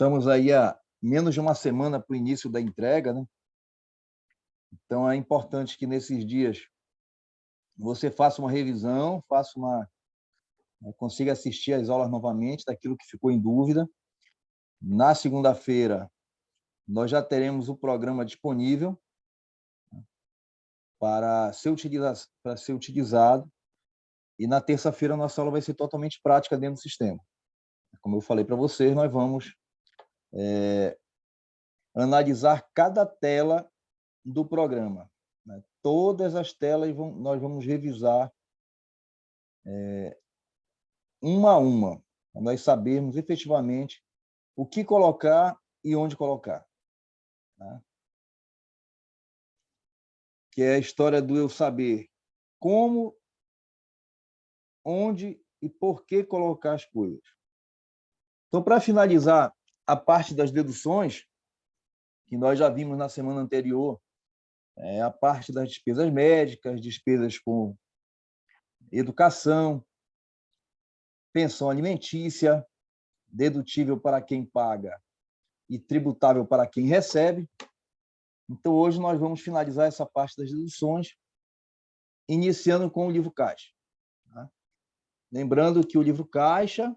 Estamos aí há menos de uma semana para o início da entrega, né? Então, é importante que nesses dias você faça uma revisão, consiga assistir às aulas novamente, daquilo que ficou em dúvida. Na segunda-feira, nós já teremos o programa disponível para ser utilizado, e na terça-feira a nossa aula vai ser totalmente prática dentro do sistema. Como eu falei para vocês, nós vamos analisar cada tela do programa, né? Todas as telas nós vamos revisar uma a uma, para nós sabermos efetivamente o que colocar e onde colocar, né? Que é a história do eu saber como, onde e por que colocar as coisas. Então, para finalizar a parte das deduções, que nós já vimos na semana anterior, é a parte das despesas médicas, despesas com educação, pensão alimentícia, dedutível para quem paga e tributável para quem recebe. Então, hoje nós vamos finalizar essa parte das deduções, iniciando com o livro caixa. Lembrando que o livro caixa,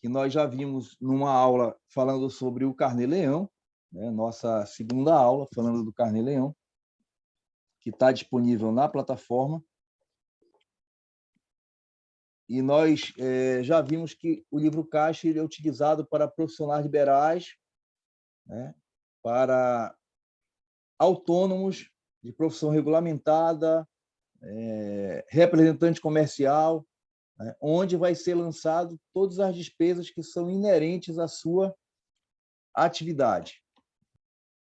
que nós já vimos numa aula falando sobre o Carnê-Leão, né? Nossa segunda aula falando do Carnê-Leão, que está disponível na plataforma. E nós já vimos que o livro caixa ele é utilizado para profissionais liberais, né? Para autônomos de profissão regulamentada, representante comercial, né? Onde vai ser lançado todas as despesas que são inerentes à sua atividade.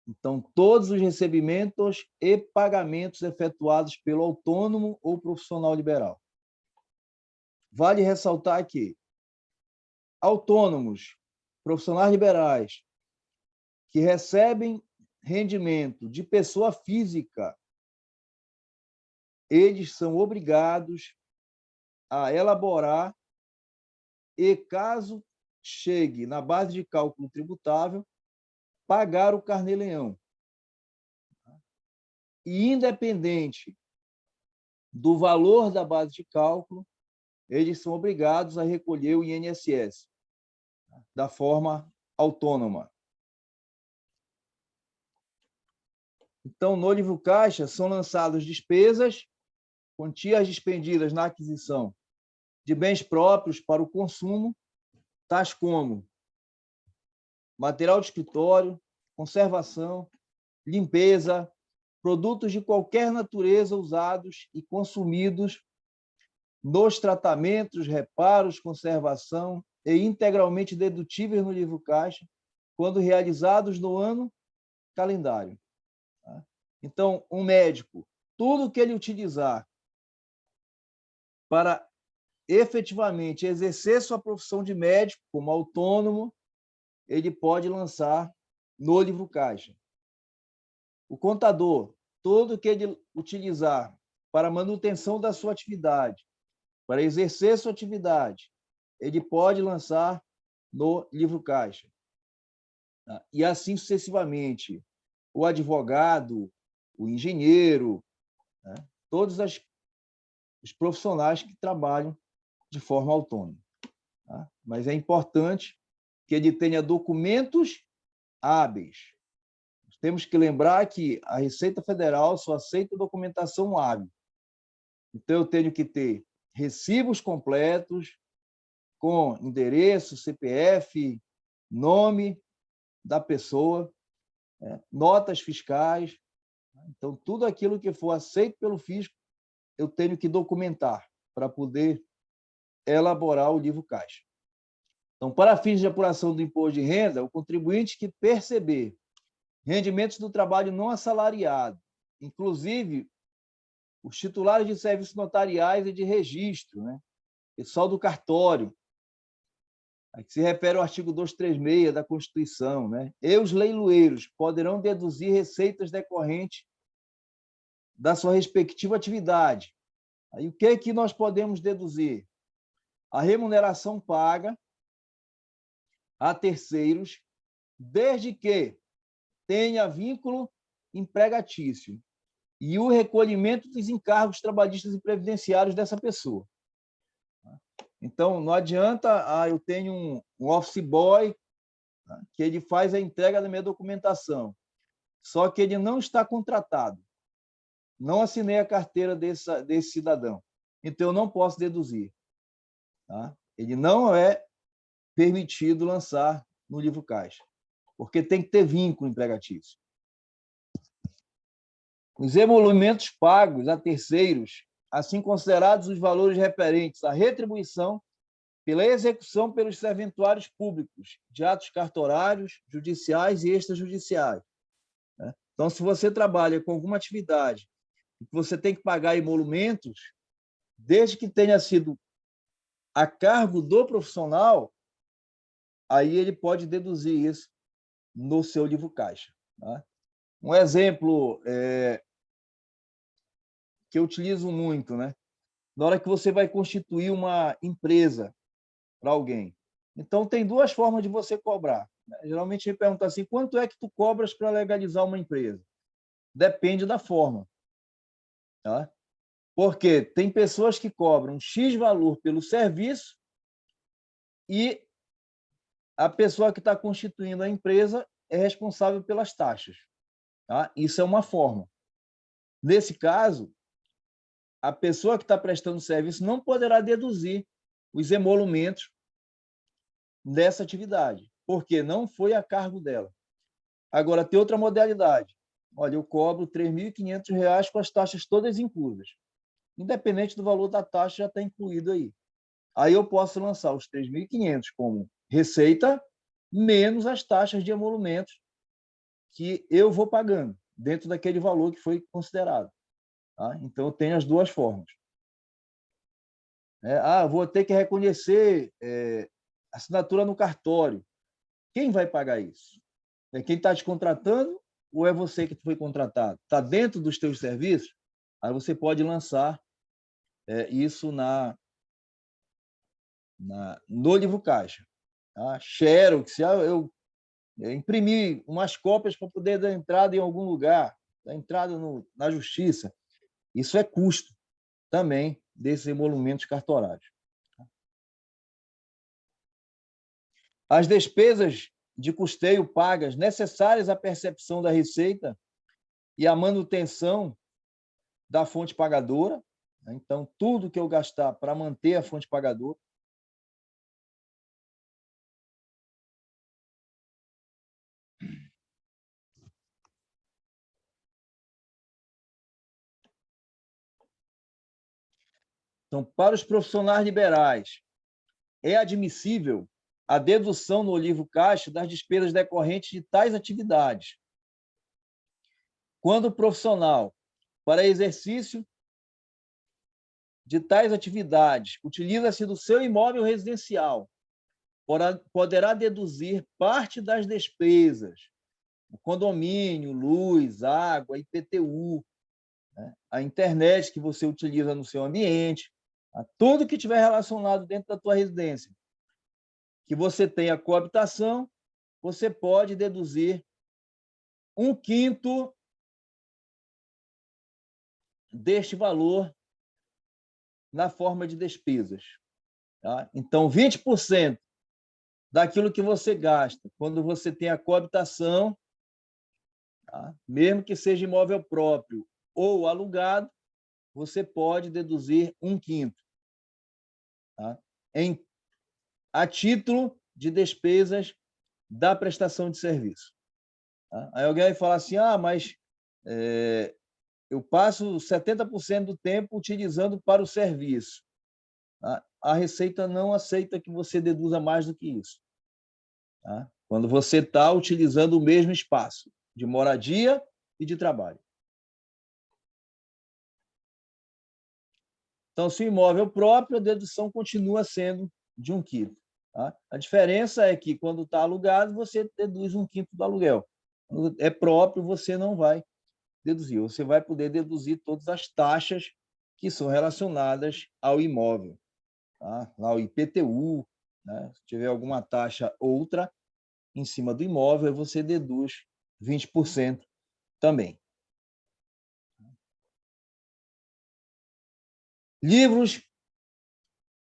Então, todos os recebimentos e pagamentos efetuados pelo autônomo ou profissional liberal. Vale ressaltar que autônomos, profissionais liberais, que recebem rendimento de pessoa física, eles são obrigados a elaborar e, caso chegue na base de cálculo tributável, pagar o Carnê-Leão. E, independente do valor da base de cálculo, eles são obrigados a recolher o INSS da forma autônoma. Então, no livro caixa, são lançadas despesas, quantias dispendidas na aquisição de bens próprios para o consumo, tais como material de escritório, conservação, limpeza, produtos de qualquer natureza usados e consumidos nos tratamentos, reparos, conservação e integralmente dedutíveis no livro caixa, quando realizados no ano calendário. Então, um médico, tudo que ele utilizar para efetivamente exercer sua profissão de médico como autônomo, ele pode lançar no livro caixa. O contador, tudo que ele utilizar para manutenção da sua atividade, para exercer sua atividade, ele pode lançar no livro caixa. E assim sucessivamente. O advogado, o engenheiro, né? Todos os profissionais que trabalham de forma autônoma. Tá? Mas é importante que ele tenha documentos hábeis. Temos que lembrar que a Receita Federal só aceita documentação hábil. Então, eu tenho que ter recibos completos, com endereço, CPF, nome da pessoa, notas fiscais. Então, tudo aquilo que for aceito pelo fisco, eu tenho que documentar para poder elaborar o livro caixa. Então, para fins de apuração do imposto de renda, o contribuinte que perceber rendimentos do trabalho não assalariado, inclusive os titulares de serviços notariais e de registro, né? Pessoal do cartório, a que se refere ao artigo 236 da Constituição, né? E os leiloeiros poderão deduzir receitas decorrentes da sua respectiva atividade. Aí, o que é que nós podemos deduzir? A remuneração paga a terceiros, desde que tenha vínculo empregatício e o recolhimento dos encargos trabalhistas e previdenciários dessa pessoa. Então, não adianta, eu tenho um office boy, que ele faz a entrega da minha documentação, só que ele não está contratado, não assinei a carteira desse cidadão, então eu não posso deduzir. Tá? Ele não é permitido lançar no livro caixa, porque tem que ter vínculo empregatício. Os emolumentos pagos a terceiros, assim considerados os valores referentes à retribuição pela execução pelos serventuários públicos de atos cartorários, judiciais e extrajudiciais. Então, se você trabalha com alguma atividade e você tem que pagar emolumentos, desde que tenha sido a cargo do profissional, aí ele pode deduzir isso no seu livro caixa. Tá? Um exemplo que eu utilizo muito, né? Na hora que você vai constituir uma empresa para alguém. Então, tem duas formas de você cobrar. Geralmente, ele pergunta assim, quanto é que tu cobras para legalizar uma empresa? Depende da forma. Tá? Porque tem pessoas que cobram X valor pelo serviço e a pessoa que está constituindo a empresa é responsável pelas taxas. Tá? Isso é uma forma. Nesse caso, a pessoa que está prestando serviço não poderá deduzir os emolumentos dessa atividade, porque não foi a cargo dela. Agora, tem outra modalidade. Olha, eu cobro R$ 3.500 com as taxas todas inclusas. Independente do valor da taxa, já está incluído aí. Aí eu posso lançar os 3.500 como receita, menos as taxas de emolumentos que eu vou pagando, dentro daquele valor que foi considerado. Tá? Então, eu tenho as duas formas. Vou ter que reconhecer assinatura no cartório. Quem vai pagar isso? É quem está te contratando ou é você que foi contratado? Está dentro dos teus serviços? Aí você pode lançar isso no livro caixa. Tá? Xerox, eu imprimi umas cópias para poder dar entrada em algum lugar, dar entrada na justiça. Isso é custo também desses emolumentos cartorários. As despesas de custeio pagas necessárias à percepção da receita e à manutenção da fonte pagadora. Então, tudo que eu gastar para manter a fonte pagadora. Então, para os profissionais liberais, é admissível a dedução no livro caixa das despesas decorrentes de tais atividades, quando o profissional, para exercício de tais atividades, utiliza-se do seu imóvel residencial, poderá deduzir parte das despesas, o condomínio, luz, água, IPTU, né? A internet que você utiliza no seu ambiente, tudo que estiver relacionado dentro da tua residência, que você tenha coabitação, você pode deduzir 1/5 deste valor na forma de despesas. Tá? Então, 20% daquilo que você gasta quando você tem a coabitação, tá? Mesmo que seja imóvel próprio ou alugado, você pode deduzir 1/5, tá? A título de despesas da prestação de serviço. Tá? Aí alguém vai falar assim, mas eu passo 70% do tempo utilizando para o serviço. Tá? A Receita não aceita que você deduza mais do que isso. Tá? Quando você está utilizando o mesmo espaço de moradia e de trabalho. Então, se o imóvel próprio, a dedução continua sendo de 1/5. Tá? A diferença é que, quando está alugado, você deduz 1/5 do aluguel. Quando é próprio, você não vai deduzir. Você vai poder deduzir todas as taxas que são relacionadas ao imóvel. Tá? Lá o IPTU, né? Se tiver alguma taxa outra em cima do imóvel, você deduz 20% também. Livros,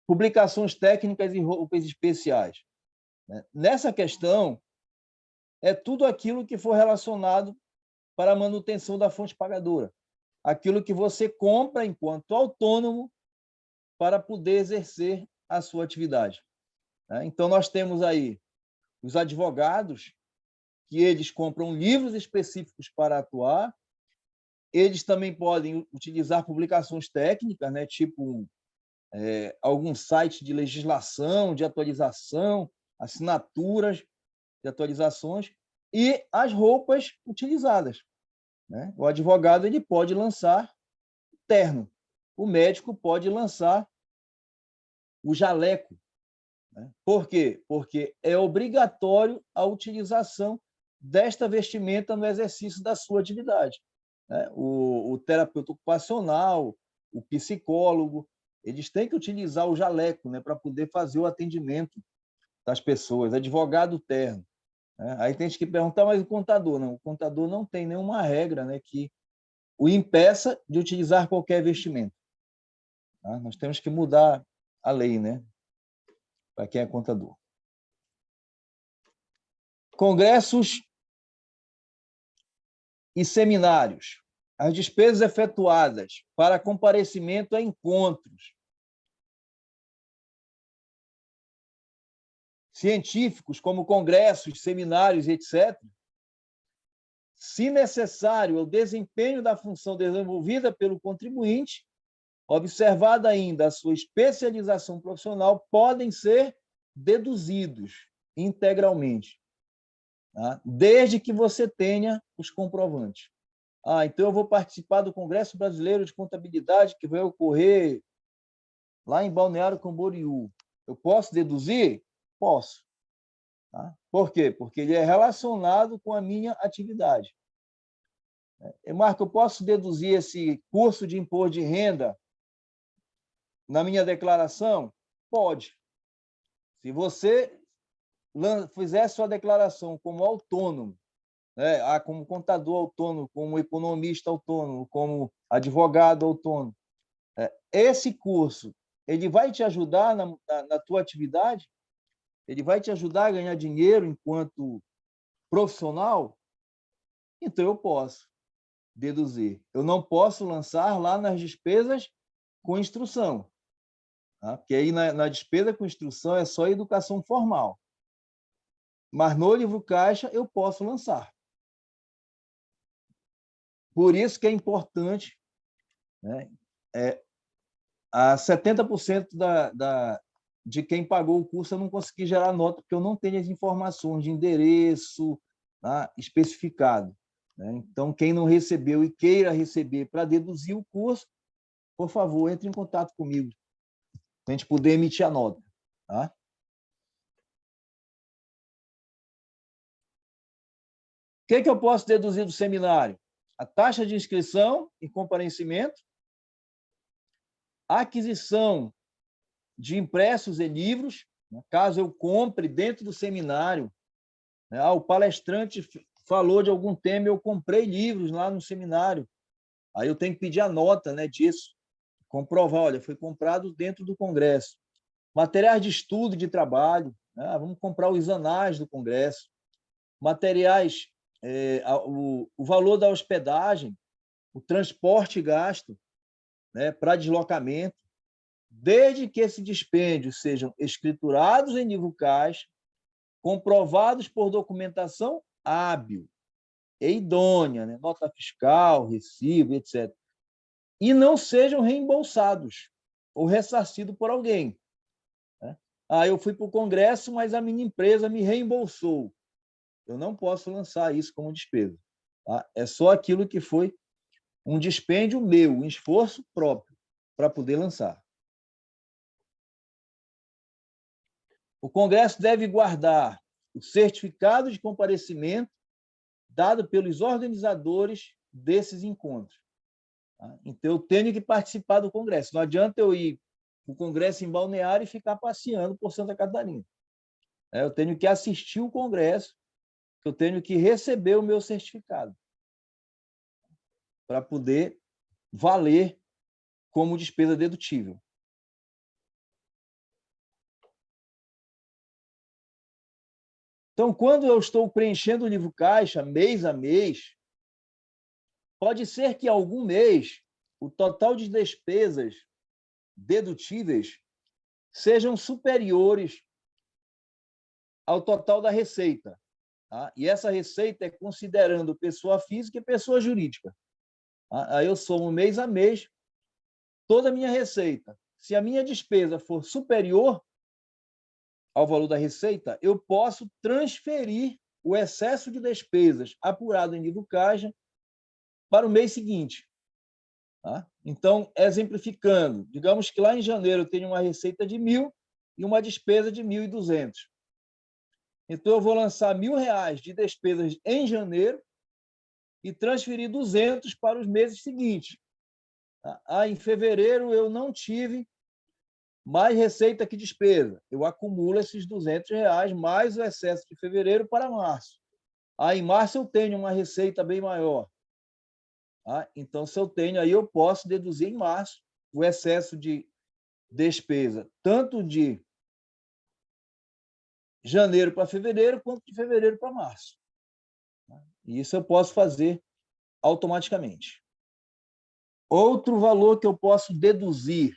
publicações técnicas e roupas especiais. Nessa questão, é tudo aquilo que for relacionado para a manutenção da fonte pagadora. Aquilo que você compra enquanto autônomo para poder exercer a sua atividade. Então, nós temos aí os advogados, que eles compram livros específicos para atuar. Eles também podem utilizar publicações técnicas, né, tipo algum site de legislação, de atualização, assinaturas de atualizações e as roupas utilizadas, né? O advogado ele pode lançar terno, o médico pode lançar o jaleco, né? Por quê? Porque é obrigatório a utilização desta vestimenta no exercício da sua atividade, né? O terapeuta ocupacional, o psicólogo, eles têm que utilizar o jaleco, né, para poder fazer o atendimento das pessoas, advogado terno, né? Aí tem gente que perguntar, mas o contador? Não, o contador não tem nenhuma regra, né, que o impeça de utilizar qualquer vestimenta. Tá? Nós temos que mudar a lei, né, para quem é contador. Congressos e seminários. As despesas efetuadas para comparecimento a encontros científicos, como congressos, seminários, etc., se necessário ao desempenho da função desenvolvida pelo contribuinte, observada ainda a sua especialização profissional, podem ser deduzidos integralmente, tá? Desde que você tenha os comprovantes. Então eu vou participar do Congresso Brasileiro de Contabilidade que vai ocorrer lá em Balneário Camboriú. Eu posso deduzir? Posso. Tá? Por quê? Porque ele é relacionado com a minha atividade. Marco, eu posso deduzir esse curso de imposto de renda na minha declaração? Pode. Se você fizer sua declaração como autônomo, né, como contador autônomo, como economista autônomo, como advogado autônomo, esse curso ele vai te ajudar na tua atividade? Ele vai te ajudar a ganhar dinheiro enquanto profissional? Então, eu posso deduzir. Eu não posso lançar lá nas despesas com instrução, tá? Porque aí na despesa com instrução é só educação formal. Mas no livro caixa eu posso lançar. Por isso que é importante, né, a 70% de quem pagou o curso eu não consegui gerar nota, porque eu não tenho as informações de endereço, tá, especificado, né? Então, quem não recebeu e queira receber para deduzir o curso, por favor, entre em contato comigo, para a gente poder emitir a nota. Tá? O que eu posso deduzir do seminário? A taxa de inscrição e comparecimento, a aquisição de impressos e livros, caso eu compre dentro do seminário, né? O palestrante falou de algum tema, eu comprei livros lá no seminário, aí eu tenho que pedir a nota, né, disso, comprovar, olha, foi comprado dentro do congresso. Materiais de estudo, de trabalho, né? Vamos comprar os anais do congresso, materiais, o valor da hospedagem, o transporte gasto, né, para deslocamento, desde que esse dispêndio sejam escriturados em livro caixa, comprovados por documentação hábil e idônea, né? Nota fiscal, recibo, etc. E não sejam reembolsados ou ressarcidos por alguém, né? Eu fui para o Congresso, mas a minha empresa me reembolsou. Eu não posso lançar isso como despesa. Tá? É só aquilo que foi um dispêndio meu, um esforço próprio para poder lançar. O Congresso deve guardar o certificado de comparecimento dado pelos organizadores desses encontros. Tá? Então, eu tenho que participar do Congresso. Não adianta eu ir o congresso em Balneário e ficar passeando por Santa Catarina. Eu tenho que assistir o congresso, eu tenho que receber o meu certificado para poder valer como despesa dedutível. Então, quando eu estou preenchendo o livro caixa mês a mês, pode ser que algum mês o total de despesas dedutíveis sejam superiores ao total da receita. Tá? E essa receita é considerando pessoa física e pessoa jurídica. Tá? Aí eu somo mês a mês toda a minha receita. Se a minha despesa for superior ao valor da receita, eu posso transferir o excesso de despesas apurado em livro caixa para o mês seguinte. Tá? Então, exemplificando, digamos que lá em janeiro eu tenho uma receita de 1.000 e uma despesa de 1.200. Então, eu vou lançar R$ 1.000 de despesas em janeiro e transferir 200 para os meses seguintes. Tá? Em fevereiro eu não tive mais receita que despesa. Eu acumulo esses R$ 200 mais o excesso de fevereiro para março. Em março eu tenho uma receita bem maior. Então, se eu tenho, aí eu posso deduzir em março o excesso de despesa, tanto de janeiro para fevereiro, quanto de fevereiro para março. E isso eu posso fazer automaticamente. Outro valor que eu posso deduzir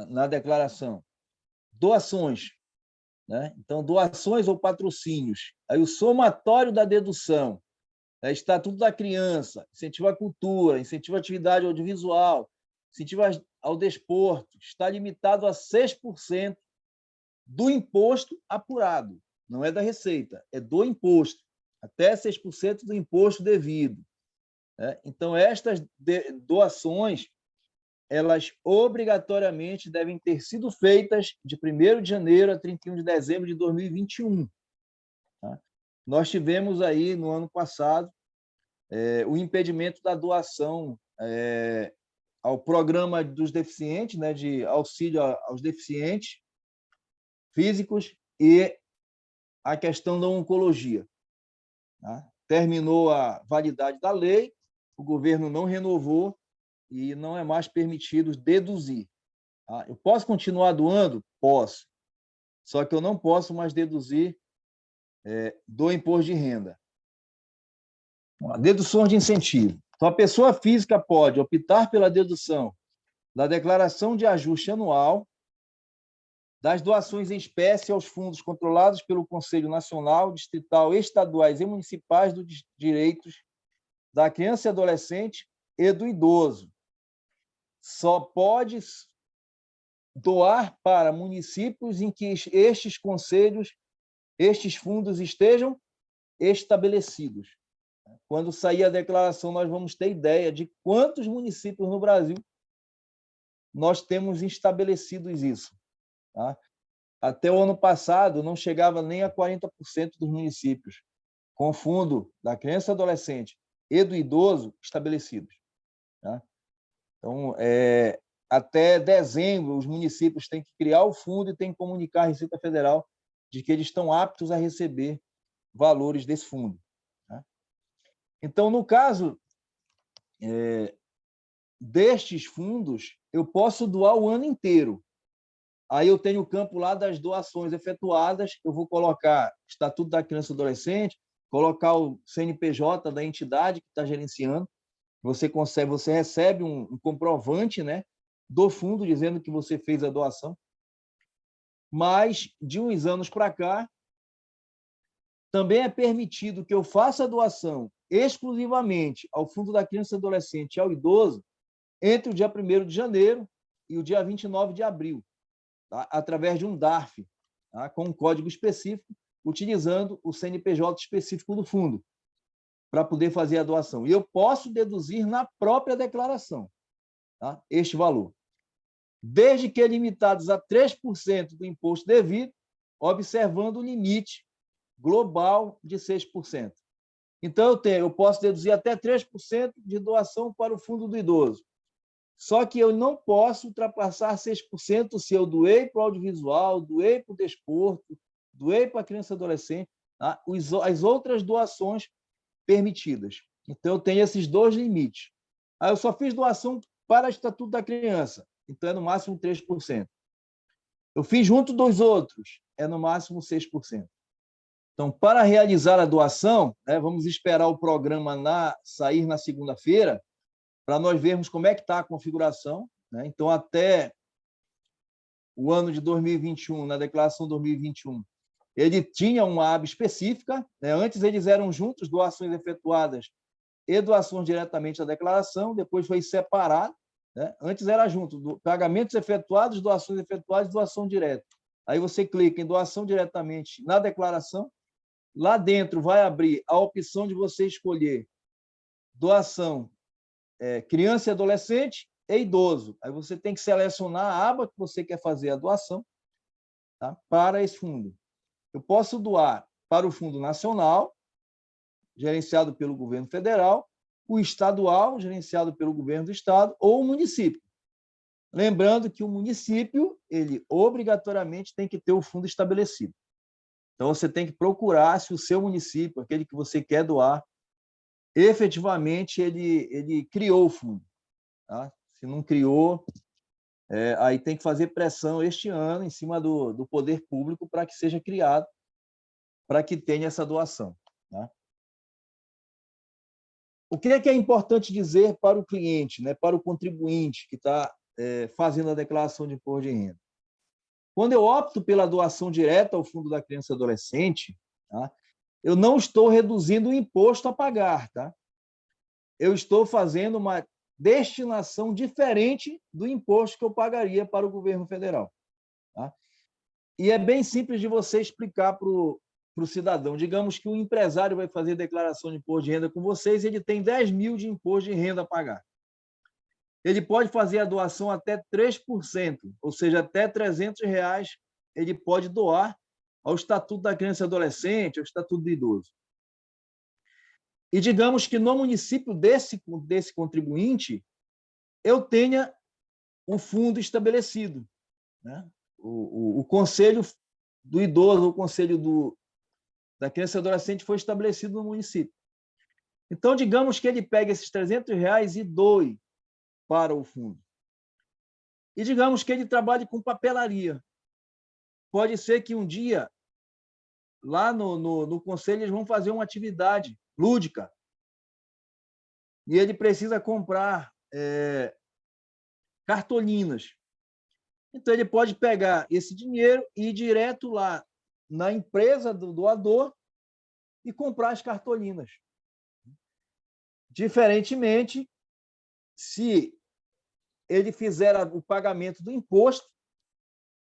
na declaração, doações. Né? Então, doações ou patrocínios. Aí o somatório da dedução, Estatuto da Criança, incentivo à cultura, incentivo à atividade audiovisual, incentivo ao desporto, está limitado a 6% do imposto apurado. Não é da receita, é do imposto. Até 6% do imposto devido. Então, estas doações, elas obrigatoriamente devem ter sido feitas de 1º de janeiro a 31 de dezembro de 2021. Tá? Nós tivemos aí, no ano passado, o impedimento da doação ao programa dos deficientes, né, de auxílio aos deficientes físicos e a questão da oncologia. Tá? Terminou a validade da lei, o governo não renovou e não é mais permitido deduzir. Tá? Eu posso continuar doando? Posso. Só que eu não posso mais deduzir do imposto de renda. Deduções de incentivo. Então, a pessoa física pode optar pela dedução da declaração de ajuste anual, das doações em espécie aos fundos controlados pelo Conselho Nacional, Distrital, Estaduais e Municipais dos Direitos da Criança e Adolescente e do Idoso. Só pode doar para municípios em que estes conselhos, estes fundos estejam estabelecidos. Quando sair a declaração, nós vamos ter ideia de quantos municípios no Brasil nós temos estabelecidos isso. Tá? Até o ano passado, não chegava nem a 40% dos municípios com fundo da criança e adolescente e do idoso estabelecidos. Tá? Então, até dezembro, os municípios têm que criar o fundo e têm que comunicar à Receita Federal de que eles estão aptos a receber valores desse fundo. Tá? Então, no caso destes fundos, eu posso doar o ano inteiro. Aí eu tenho o campo lá das doações efetuadas, eu vou colocar Estatuto da Criança e Adolescente, colocar o CNPJ da entidade que está gerenciando, você recebe um comprovante, né, do fundo dizendo que você fez a doação. Mas, de uns anos para cá, também é permitido que eu faça a doação exclusivamente ao Fundo da Criança e Adolescente e ao idoso entre o dia 1º de janeiro e o dia 29 de abril, tá? Através de um DARF, tá? Com um código específico, utilizando o CNPJ específico do fundo, para poder fazer a doação. E eu posso deduzir na própria declaração, tá? Este valor, desde que limitados a 3% do imposto devido, observando o limite global de 6%. Então, eu posso deduzir até 3% de doação para o fundo do idoso. Só que eu não posso ultrapassar 6% se eu doei para o audiovisual, doei para o desporto, doei para a criança e adolescente, tá? As outras doações permitidas. Então, eu tenho esses dois limites. Aí eu só fiz doação para o Estatuto da Criança, então é no máximo 3%. Eu fiz junto dos outros, é no máximo 6%. Então, para realizar a doação, né, vamos esperar o programa sair na segunda-feira, para nós vermos como é que está a configuração, né? Então, até o ano de 2021, na declaração de 2021, ele tinha uma aba específica, né? Antes eles eram juntos, doações efetuadas e doações diretamente à declaração, depois foi separado, né? Antes era junto, pagamentos efetuados, doações efetuadas, doação direta. Aí você clica em doação diretamente na declaração, lá dentro vai abrir a opção de você escolher doação criança e adolescente e idoso. Aí você tem que selecionar a aba que você quer fazer a doação, tá? Para esse fundo. Eu posso doar para o Fundo Nacional, gerenciado pelo governo federal, o estadual, gerenciado pelo governo do estado, ou o município. Lembrando que o município, ele obrigatoriamente tem que ter o fundo estabelecido. Então, você tem que procurar se o seu município, aquele que você quer doar, efetivamente ele criou o fundo. Tá? Se não criou, aí tem que fazer pressão este ano em cima do poder público para que seja criado, para que tenha essa doação. Tá? O que é importante dizer para o cliente, né, para o contribuinte que está fazendo a declaração de imposto de renda? Quando eu opto pela doação direta ao Fundo da Criança e Adolescente, tá, eu não estou reduzindo o imposto a pagar. Tá? Eu estou fazendo uma destinação diferente do imposto que eu pagaria para o governo federal. Tá? E é bem simples de você explicar para o cidadão. Digamos que o empresário vai fazer declaração de imposto de renda com vocês, ele tem 10 mil de imposto de renda a pagar. Ele pode fazer a doação até 3%, ou seja, até R$300 ele pode doar ao Estatuto da Criança e Adolescente, ao Estatuto do Idoso. E digamos que no município desse contribuinte, eu tenha um fundo estabelecido. Né? O Conselho do Idoso, o Conselho da Criança e Adolescente foi estabelecido no município. Então, digamos que ele pegue esses R$300 e doe para o fundo. E digamos que ele trabalhe com papelaria. Pode ser que um dia, lá no Conselho, eles vão fazer uma atividade lúdica e ele precisa comprar cartolinas. Então, ele pode pegar esse dinheiro e ir direto lá na empresa do doador e comprar as cartolinas. Diferentemente, se ele fizer o pagamento do imposto,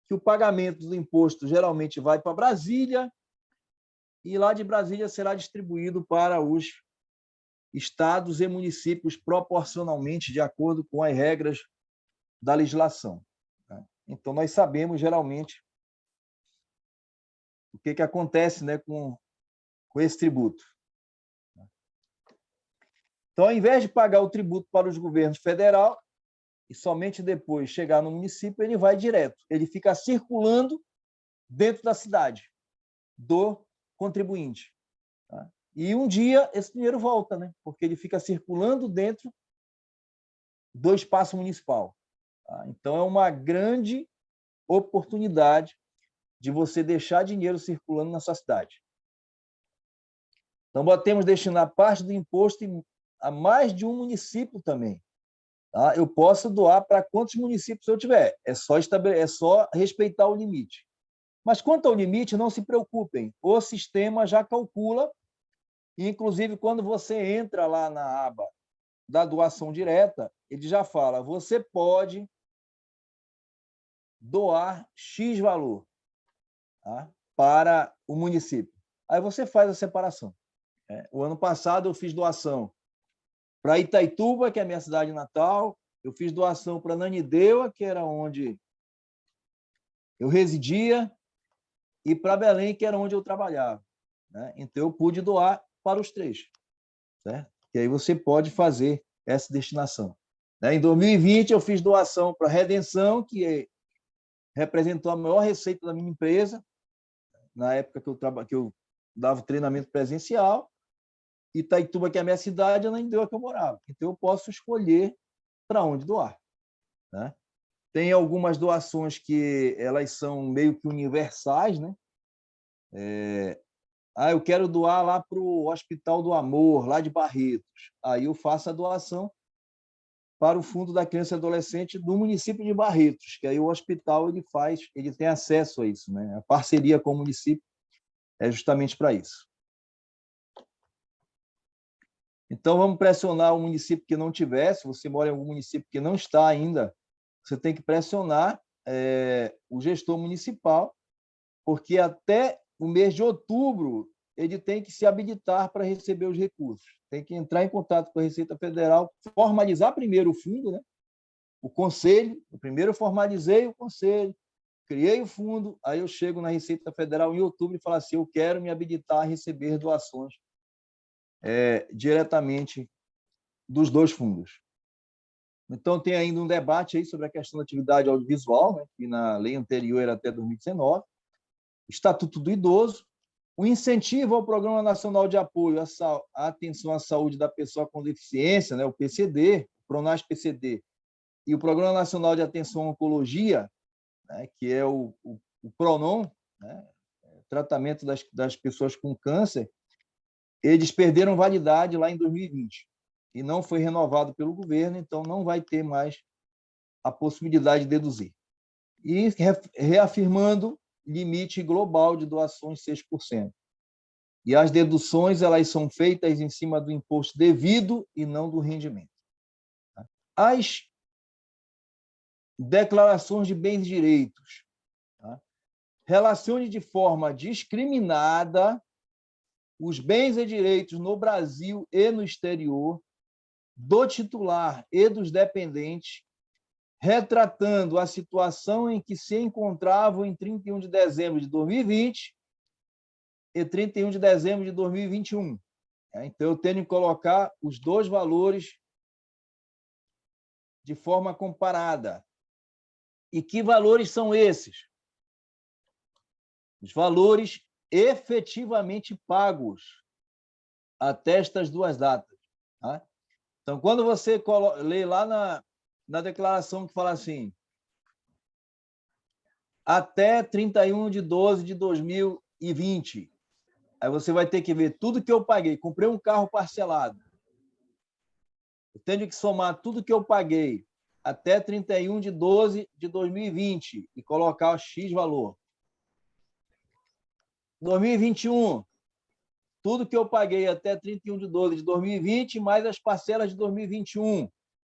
que o pagamento do imposto geralmente vai para Brasília, e lá de Brasília será distribuído para os estados e municípios proporcionalmente, de acordo com as regras da legislação. Então, nós sabemos, geralmente, o que acontece, né, com esse tributo. Então, ao invés de pagar o tributo para os governos federal e somente depois chegar no município, ele vai direto. Ele fica circulando dentro da cidade do contribuinte. Tá? E um dia esse dinheiro volta, né? Porque ele fica circulando dentro do espaço municipal. Tá? Então, é uma grande oportunidade de você deixar dinheiro circulando na sua cidade. Então, podemos destinar parte do imposto a mais de um município também. Tá? Eu posso doar para quantos municípios eu tiver. É só respeitar o limite. Mas quanto ao limite, não se preocupem. O sistema já calcula, e, inclusive, quando você entra lá na aba da doação direta, ele já fala, você pode doar X valor, tá? Para o município. Aí você faz a separação. O ano passado eu fiz doação para Itaituba, que é a minha cidade natal, eu fiz doação para Ananindeua, que era onde eu residia, e para Belém, que era onde eu trabalhava. Né? Então, eu pude doar para os três. Certo? E aí você pode fazer essa destinação. Né? Em 2020, eu fiz doação para a Redenção, que representou a maior receita da minha empresa, na época que eu dava treinamento presencial. Itaituba, que é a minha cidade, ela nem deu a que eu morava. Então, eu posso escolher para onde doar. Né? Tem algumas doações que elas são meio que universais, né? Eu quero doar lá para o Hospital do Amor, lá de Barretos. Aí eu faço a doação para o Fundo da Criança e Adolescente do município de Barretos, que aí o hospital ele tem acesso a isso, né? A parceria com o município é justamente para isso. Então, vamos pressionar o município que não tiver. Se você mora em algum município que não está ainda, você tem que pressionar o gestor municipal, porque até o mês de outubro ele tem que se habilitar para receber os recursos. Tem que entrar em contato com a Receita Federal, formalizar primeiro o fundo, né? O conselho. Eu primeiro formalizei o conselho, criei o fundo, aí eu chego na Receita Federal em outubro e falo assim: eu quero me habilitar a receber doações diretamente dos dois fundos. Então, tem ainda um debate aí sobre a questão da atividade audiovisual, né, que na lei anterior era até 2019, Estatuto do Idoso, o incentivo ao Programa Nacional de Apoio à Atenção à Saúde da Pessoa com Deficiência, né, o PCD, o PRONAS-PCD, e o Programa Nacional de Atenção à Oncologia, né, que é o PRONON, né, tratamento das pessoas com câncer, eles perderam validade lá em 2020 e não foi renovado pelo governo, então não vai ter mais a possibilidade de deduzir. E reafirmando limite global de doações 6%. E as deduções elas são feitas em cima do imposto devido e não do rendimento. As declarações de bens e direitos. Relacione de forma discriminada os bens e direitos no Brasil e no exterior, do titular e dos dependentes, retratando a situação em que se encontravam em 31 de dezembro de 2020 e 31 de dezembro de 2021. Então, eu tenho que colocar os dois valores de forma comparada. E que valores são esses? Os valores efetivamente pagos até estas duas datas. Tá? Então, quando você lê lá na declaração que fala assim, até 31 de 12 de 2020, aí você vai ter que ver tudo que eu paguei. Comprei um carro parcelado. Eu tenho que somar tudo que eu paguei até 31 de 12 de 2020 e colocar o X valor. 2021, tudo que eu paguei até 31 de 12 de 2020, mais as parcelas de 2021.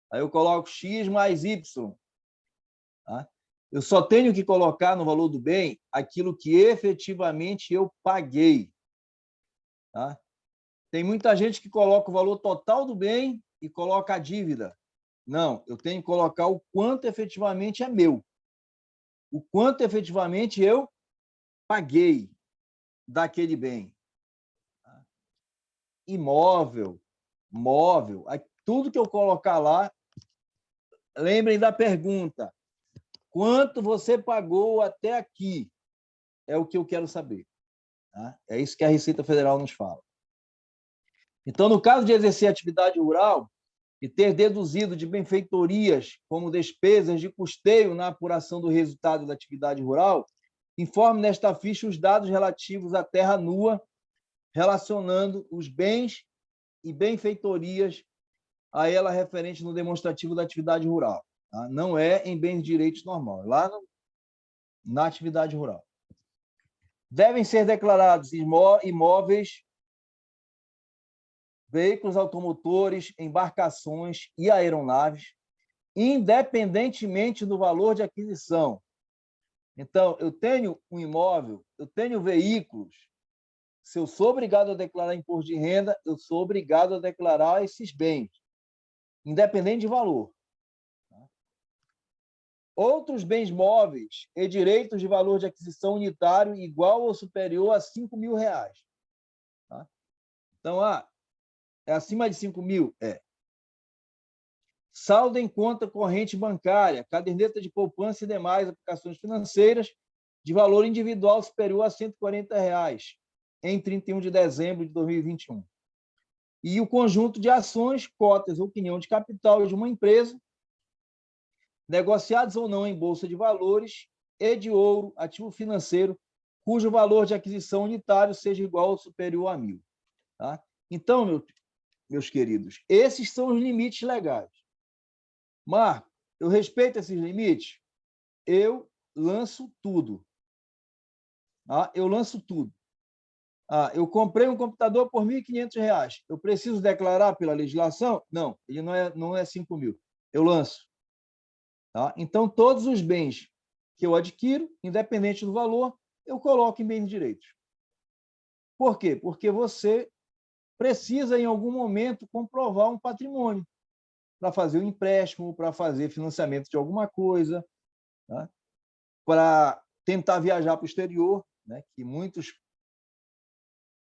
Aí eu coloco X mais Y. Tá? Eu só tenho que colocar no valor do bem aquilo que efetivamente eu paguei. Tá? Tem muita gente que coloca o valor total do bem e coloca a dívida. Não, eu tenho que colocar o quanto efetivamente é meu. O quanto efetivamente eu paguei daquele bem. Imóvel, móvel, tudo que eu colocar lá, lembrem da pergunta: quanto você pagou até aqui? É o que eu quero saber. Tá? É isso que a Receita Federal nos fala. Então, no caso de exercer atividade rural e ter deduzido de benfeitorias como despesas de custeio na apuração do resultado da atividade rural, informe nesta ficha os dados relativos à terra nua, relacionando os bens e benfeitorias a ela referente no demonstrativo da atividade rural. Tá? Não é em bens e direitos normal, é lá na atividade rural. Devem ser declarados imóveis, veículos automotores, embarcações e aeronaves, independentemente do valor de aquisição. Então, eu tenho um imóvel, eu tenho veículos. Se eu sou obrigado a declarar imposto de renda, eu sou obrigado a declarar esses bens, independente de valor. Outros bens móveis e direitos de valor de aquisição unitário igual ou superior a R$ 5.000. Tá? Então, é acima de 5.000? É. saldo em conta corrente bancária, caderneta de poupança e demais aplicações financeiras de valor individual superior a R$ 140 em 31 de dezembro de 2021. E o conjunto de ações, cotas ou quinhão de capital de uma empresa, negociados ou não em bolsa de valores, e de ouro, ativo financeiro, cujo valor de aquisição unitário seja igual ou superior a 1.000. Tá? Então, meus queridos, esses são os limites legais. Marco, eu respeito esses limites? Eu lanço tudo. Tá? Eu lanço tudo. Eu comprei um computador por R$ 1.500. Eu preciso declarar pela legislação? Não, ele não é 5.000. Eu lanço. Tá? Então, todos os bens que eu adquiro, independente do valor, eu coloco em bens direitos. Por quê? Porque você precisa, em algum momento, comprovar um patrimônio para fazer um empréstimo, para fazer financiamento de alguma coisa, tá? Para tentar viajar para o exterior, né? Que muitos,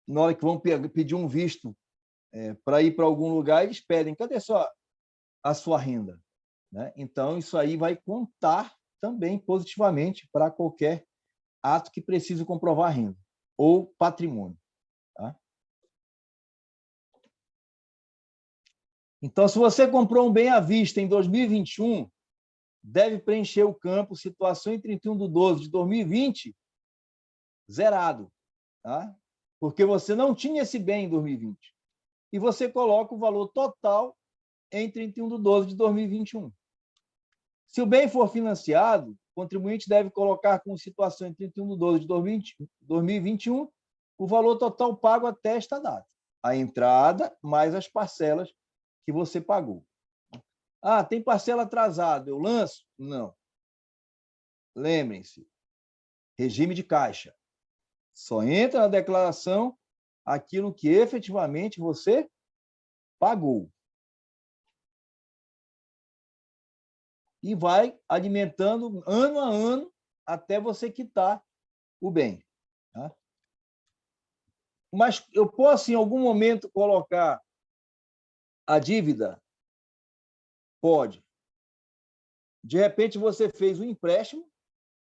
na hora que vão pedir um visto para ir para algum lugar, eles pedem, cadê a sua renda? Né? Então, isso aí vai contar também positivamente para qualquer ato que precise comprovar renda ou patrimônio. Tá? Então, se você comprou um bem à vista em 2021, deve preencher o campo situação em 31 de 12 de 2020 zerado, tá? Porque você não tinha esse bem em 2020. E você coloca o valor total em 31 de 12 de 2021. Se o bem for financiado, o contribuinte deve colocar como situação em 31 de 12 de 2021 o valor total pago até esta data. A entrada mais as parcelas que você pagou. Tem parcela atrasada, eu lanço? Não. Lembrem-se, regime de caixa. Só entra na declaração aquilo que efetivamente você pagou. E vai alimentando ano a ano até você quitar o bem. Tá? Mas eu posso, em algum momento, colocar a dívida? Pode. De repente, você fez um empréstimo.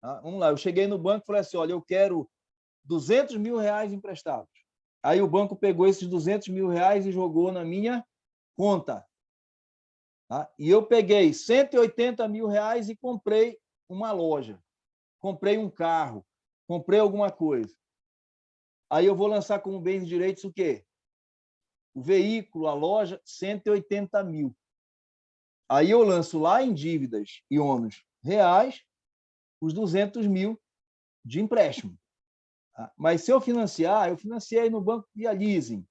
Tá? Vamos lá, eu cheguei no banco e falei assim, olha, eu quero R$ 200 mil emprestados. Aí o banco pegou esses R$ 200 mil e jogou na minha conta. Tá? E eu peguei R$ 180 mil e comprei uma loja, comprei um carro, comprei alguma coisa. Aí eu vou lançar como bens de direitos o quê? O veículo, a loja, 180 mil. Aí eu lanço lá em dívidas e ônus reais os 200 mil de empréstimo. Mas se eu financiar, eu financiei no banco via leasing,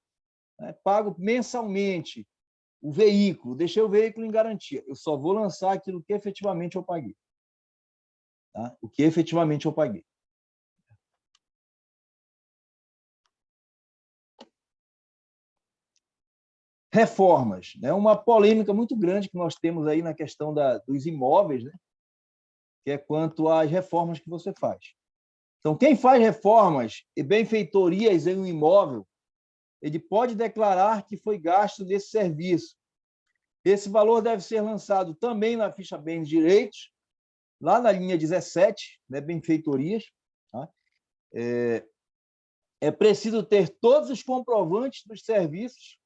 né? Pago mensalmente o veículo, deixei o veículo em garantia. Eu só vou lançar aquilo que efetivamente eu paguei. Tá? O que efetivamente eu paguei. Reformas, né? Uma polêmica muito grande que nós temos aí na questão dos imóveis, né? Que é quanto às reformas que você faz. Então, quem faz reformas e benfeitorias em um imóvel, ele pode declarar que foi gasto desse serviço. Esse valor deve ser lançado também na ficha bens direitos, lá na linha 17, né, benfeitorias. Tá? É preciso ter todos os comprovantes dos serviços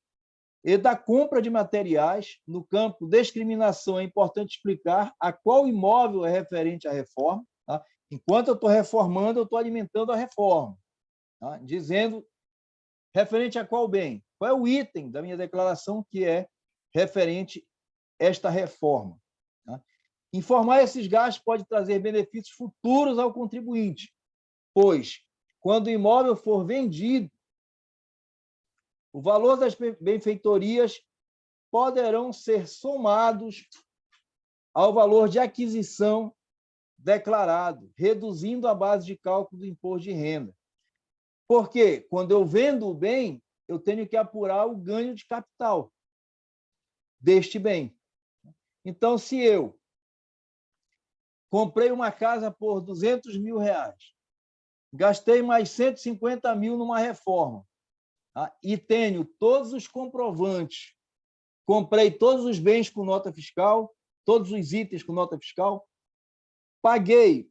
e da compra de materiais. No campo discriminação, é importante explicar a qual imóvel é referente à reforma. Tá? Enquanto eu estou reformando, eu estou alimentando a reforma. Tá? Dizendo referente a qual bem? Qual é o item da minha declaração que é referente a esta reforma? Tá? Informar esses gastos pode trazer benefícios futuros ao contribuinte, pois, quando o imóvel for vendido, o valor das benfeitorias poderão ser somados ao valor de aquisição declarado, reduzindo a base de cálculo do imposto de renda. Porque quando eu vendo o bem, eu tenho que apurar o ganho de capital deste bem. Então, se eu comprei uma casa por R$ 200 mil, gastei mais 150 mil numa reforma, tá? E tenho todos os comprovantes comprei todos os bens com nota fiscal, todos os itens com nota fiscal, paguei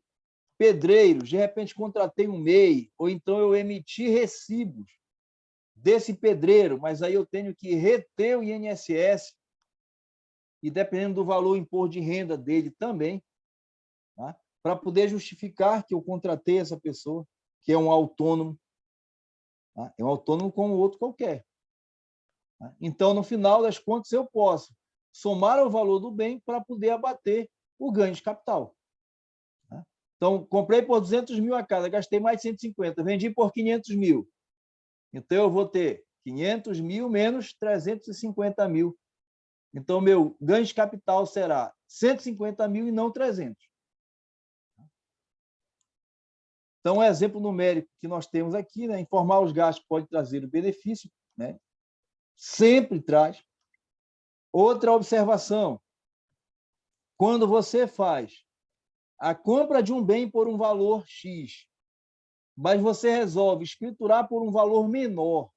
pedreiros, de repente contratei um MEI, ou então eu emiti recibos desse pedreiro, mas aí eu tenho que reter o INSS, e dependendo do valor, o imposto de renda dele também, tá? Para poder justificar que eu contratei essa pessoa, que é um autônomo, tá? É um autônomo como outro qualquer. Tá? Então, no final das contas, eu posso somar o valor do bem para poder abater o ganho de capital. Tá? Então, comprei por 200 mil a casa, gastei mais de 150, vendi por 500 mil. Então, eu vou ter 500 mil menos 350 mil. Então, meu ganho de capital será 150 mil e não 300. Então, um exemplo numérico que nós temos aqui, né? Informar os gastos pode trazer o benefício, né? Sempre traz. Outra observação, quando você faz a compra de um bem por um valor X, mas você resolve escriturar por um valor menor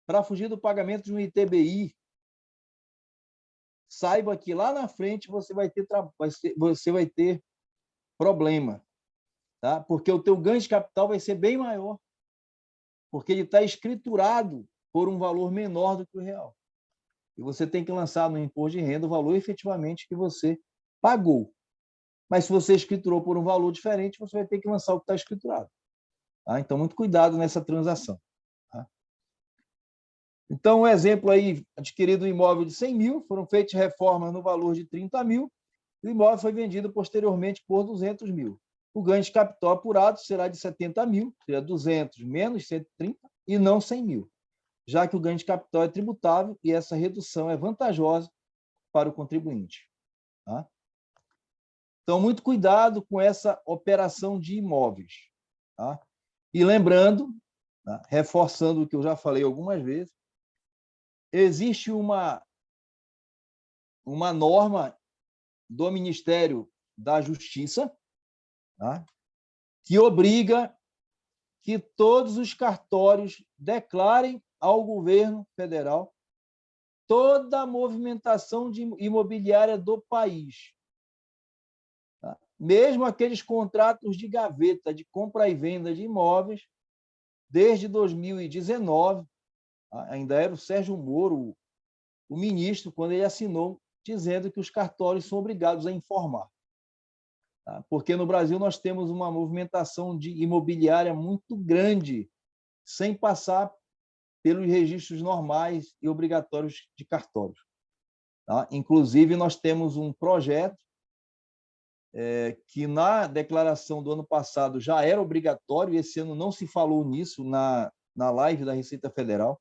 para fugir do pagamento de um ITBI, saiba que lá na frente você vai ter problema, tá? Porque o teu ganho de capital vai ser bem maior, porque ele está escriturado por um valor menor do que o real. E você tem que lançar no imposto de renda o valor efetivamente que você pagou. Mas se você escriturou por um valor diferente, você vai ter que lançar o que está escriturado. Tá? Então, muito cuidado nessa transação. Tá? Então, um exemplo aí, adquirido um imóvel de 100 mil, foram feitas reformas no valor de 30 mil, e o imóvel foi vendido posteriormente por 200 mil. O ganho de capital apurado será de 70 mil, seria 200 menos 130, e não 100 mil, já que o ganho de capital é tributável e essa redução é vantajosa para o contribuinte. Tá? Então, muito cuidado com essa operação de imóveis. Tá? E lembrando, tá? Reforçando o que eu já falei algumas vezes, existe uma norma do Ministério da Justiça, tá? Que obriga que todos os cartórios declarem ao governo federal toda a movimentação imobiliária do país. Tá? Mesmo aqueles contratos de gaveta de compra e venda de imóveis, desde 2019, ainda era o Sérgio Moro, o ministro, quando ele assinou, dizendo que os cartórios são obrigados a informar. Tá? Porque no Brasil nós temos uma movimentação de imobiliária muito grande, sem passar pelos registros normais e obrigatórios de cartórios. Tá? Inclusive, nós temos um projeto que na declaração do ano passado já era obrigatório, e esse ano não se falou nisso na live da Receita Federal.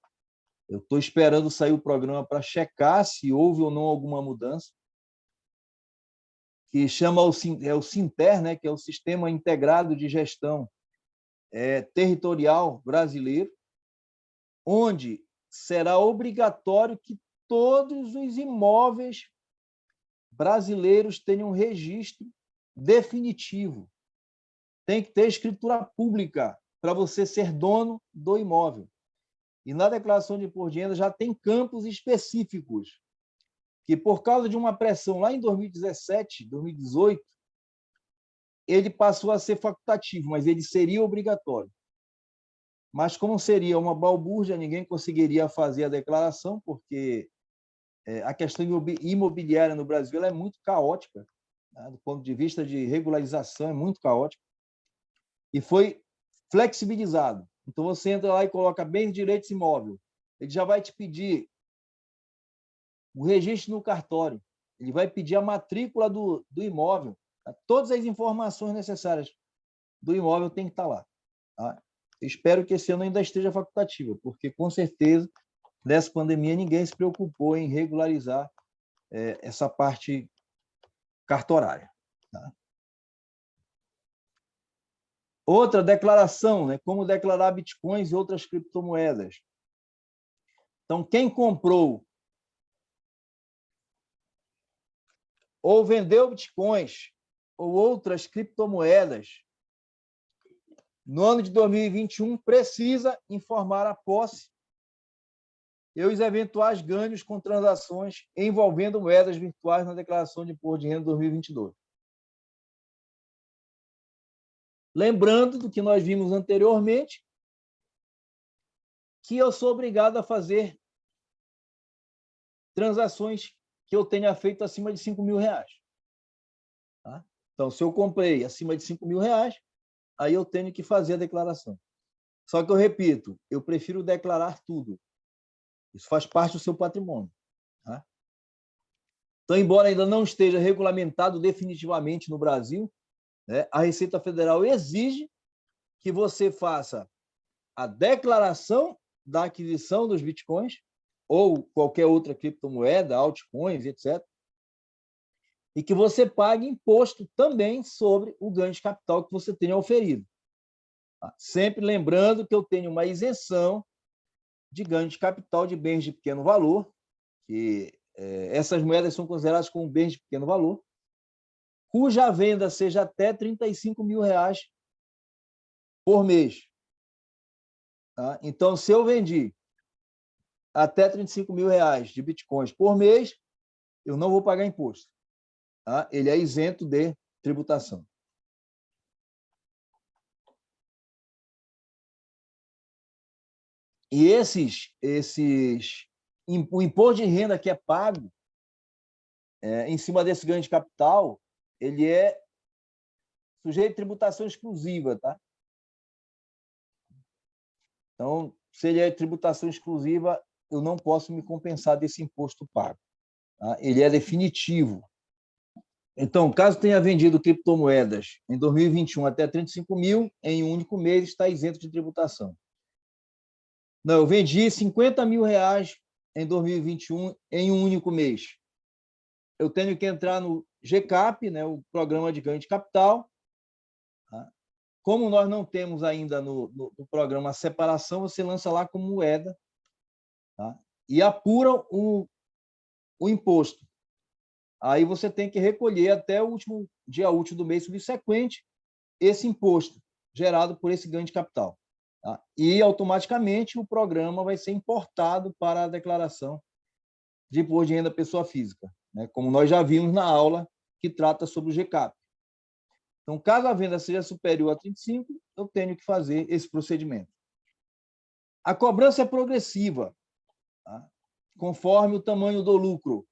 Eu estou esperando sair o programa para checar se houve ou não alguma mudança, que chama o SINTER, né, que é o Sistema Integrado de Gestão Territorial Brasileiro, onde será obrigatório que todos os imóveis brasileiros tenham registro definitivo. Tem que ter escritura pública para você ser dono do imóvel. E na declaração de imposto de renda já tem campos específicos, que por causa de uma pressão lá em 2017, 2018, ele passou a ser facultativo, mas ele seria obrigatório. Mas como seria uma balbúrdia, ninguém conseguiria fazer a declaração, porque a questão imobiliária no Brasil é muito caótica, né? Do ponto de vista de regularização, é muito caótica, e foi flexibilizado. Então, você entra lá e coloca bens, direitos imóveis. Ele já vai te pedir o registro no cartório, ele vai pedir a matrícula do imóvel, tá? Todas as informações necessárias do imóvel tem que estar lá. Tá? Espero que esse ano ainda esteja facultativa, porque, com certeza, nessa pandemia, ninguém se preocupou em regularizar essa parte cartorária. Tá? Outra declaração, né? Como declarar bitcoins e outras criptomoedas. Então, quem comprou ou vendeu bitcoins ou outras criptomoedas no ano de 2021 precisa informar a posse e os eventuais ganhos com transações envolvendo moedas virtuais na declaração de imposto de renda 2022. Lembrando do que nós vimos anteriormente, que eu sou obrigado a fazer transações que eu tenha feito acima de R$5.000. Tá? Então, se eu comprei acima de R$5.000, aí eu tenho que fazer a declaração. Só que eu repito, eu prefiro declarar tudo. Isso faz parte do seu patrimônio. Tá? Então, embora ainda não esteja regulamentado definitivamente no Brasil, né, a Receita Federal exige que você faça a declaração da aquisição dos bitcoins ou qualquer outra criptomoeda, altcoins, etc., e que você pague imposto também sobre o ganho de capital que você tenha oferido. Tá? Sempre lembrando que eu tenho uma isenção de ganho de capital de bens de pequeno valor, que essas moedas são consideradas como bens de pequeno valor, cuja venda seja até R$35.000 por mês. Tá? Então, se eu vendi até R$35.000 de bitcoins por mês, eu não vou pagar imposto. Tá? Ele é isento de tributação. E o imposto de renda que é pago em cima desse ganho de capital, ele é sujeito a tributação exclusiva, tá? Então, se ele é tributação exclusiva, eu não posso me compensar desse imposto pago. Tá? Ele é definitivo. Então, caso tenha vendido criptomoedas em 2021 até 35.000, em um único mês está isento de tributação. Não, eu vendi R$50.000 em 2021 em um único mês. Eu tenho que entrar no GCAP, né, o Programa de Ganho de Capital. Tá? Como nós não temos ainda no programa a separação, você lança lá como moeda, tá? E apura o imposto. Aí você tem que recolher até o último dia útil do mês subsequente esse imposto gerado por esse ganho de capital. Tá? E, automaticamente, o programa vai ser importado para a declaração de imposto de renda pessoa física, né? Como nós já vimos na aula que trata sobre o GCAP. Então, caso a venda seja superior a 35, eu tenho que fazer esse procedimento. A cobrança é progressiva, tá? Conforme o tamanho do lucro.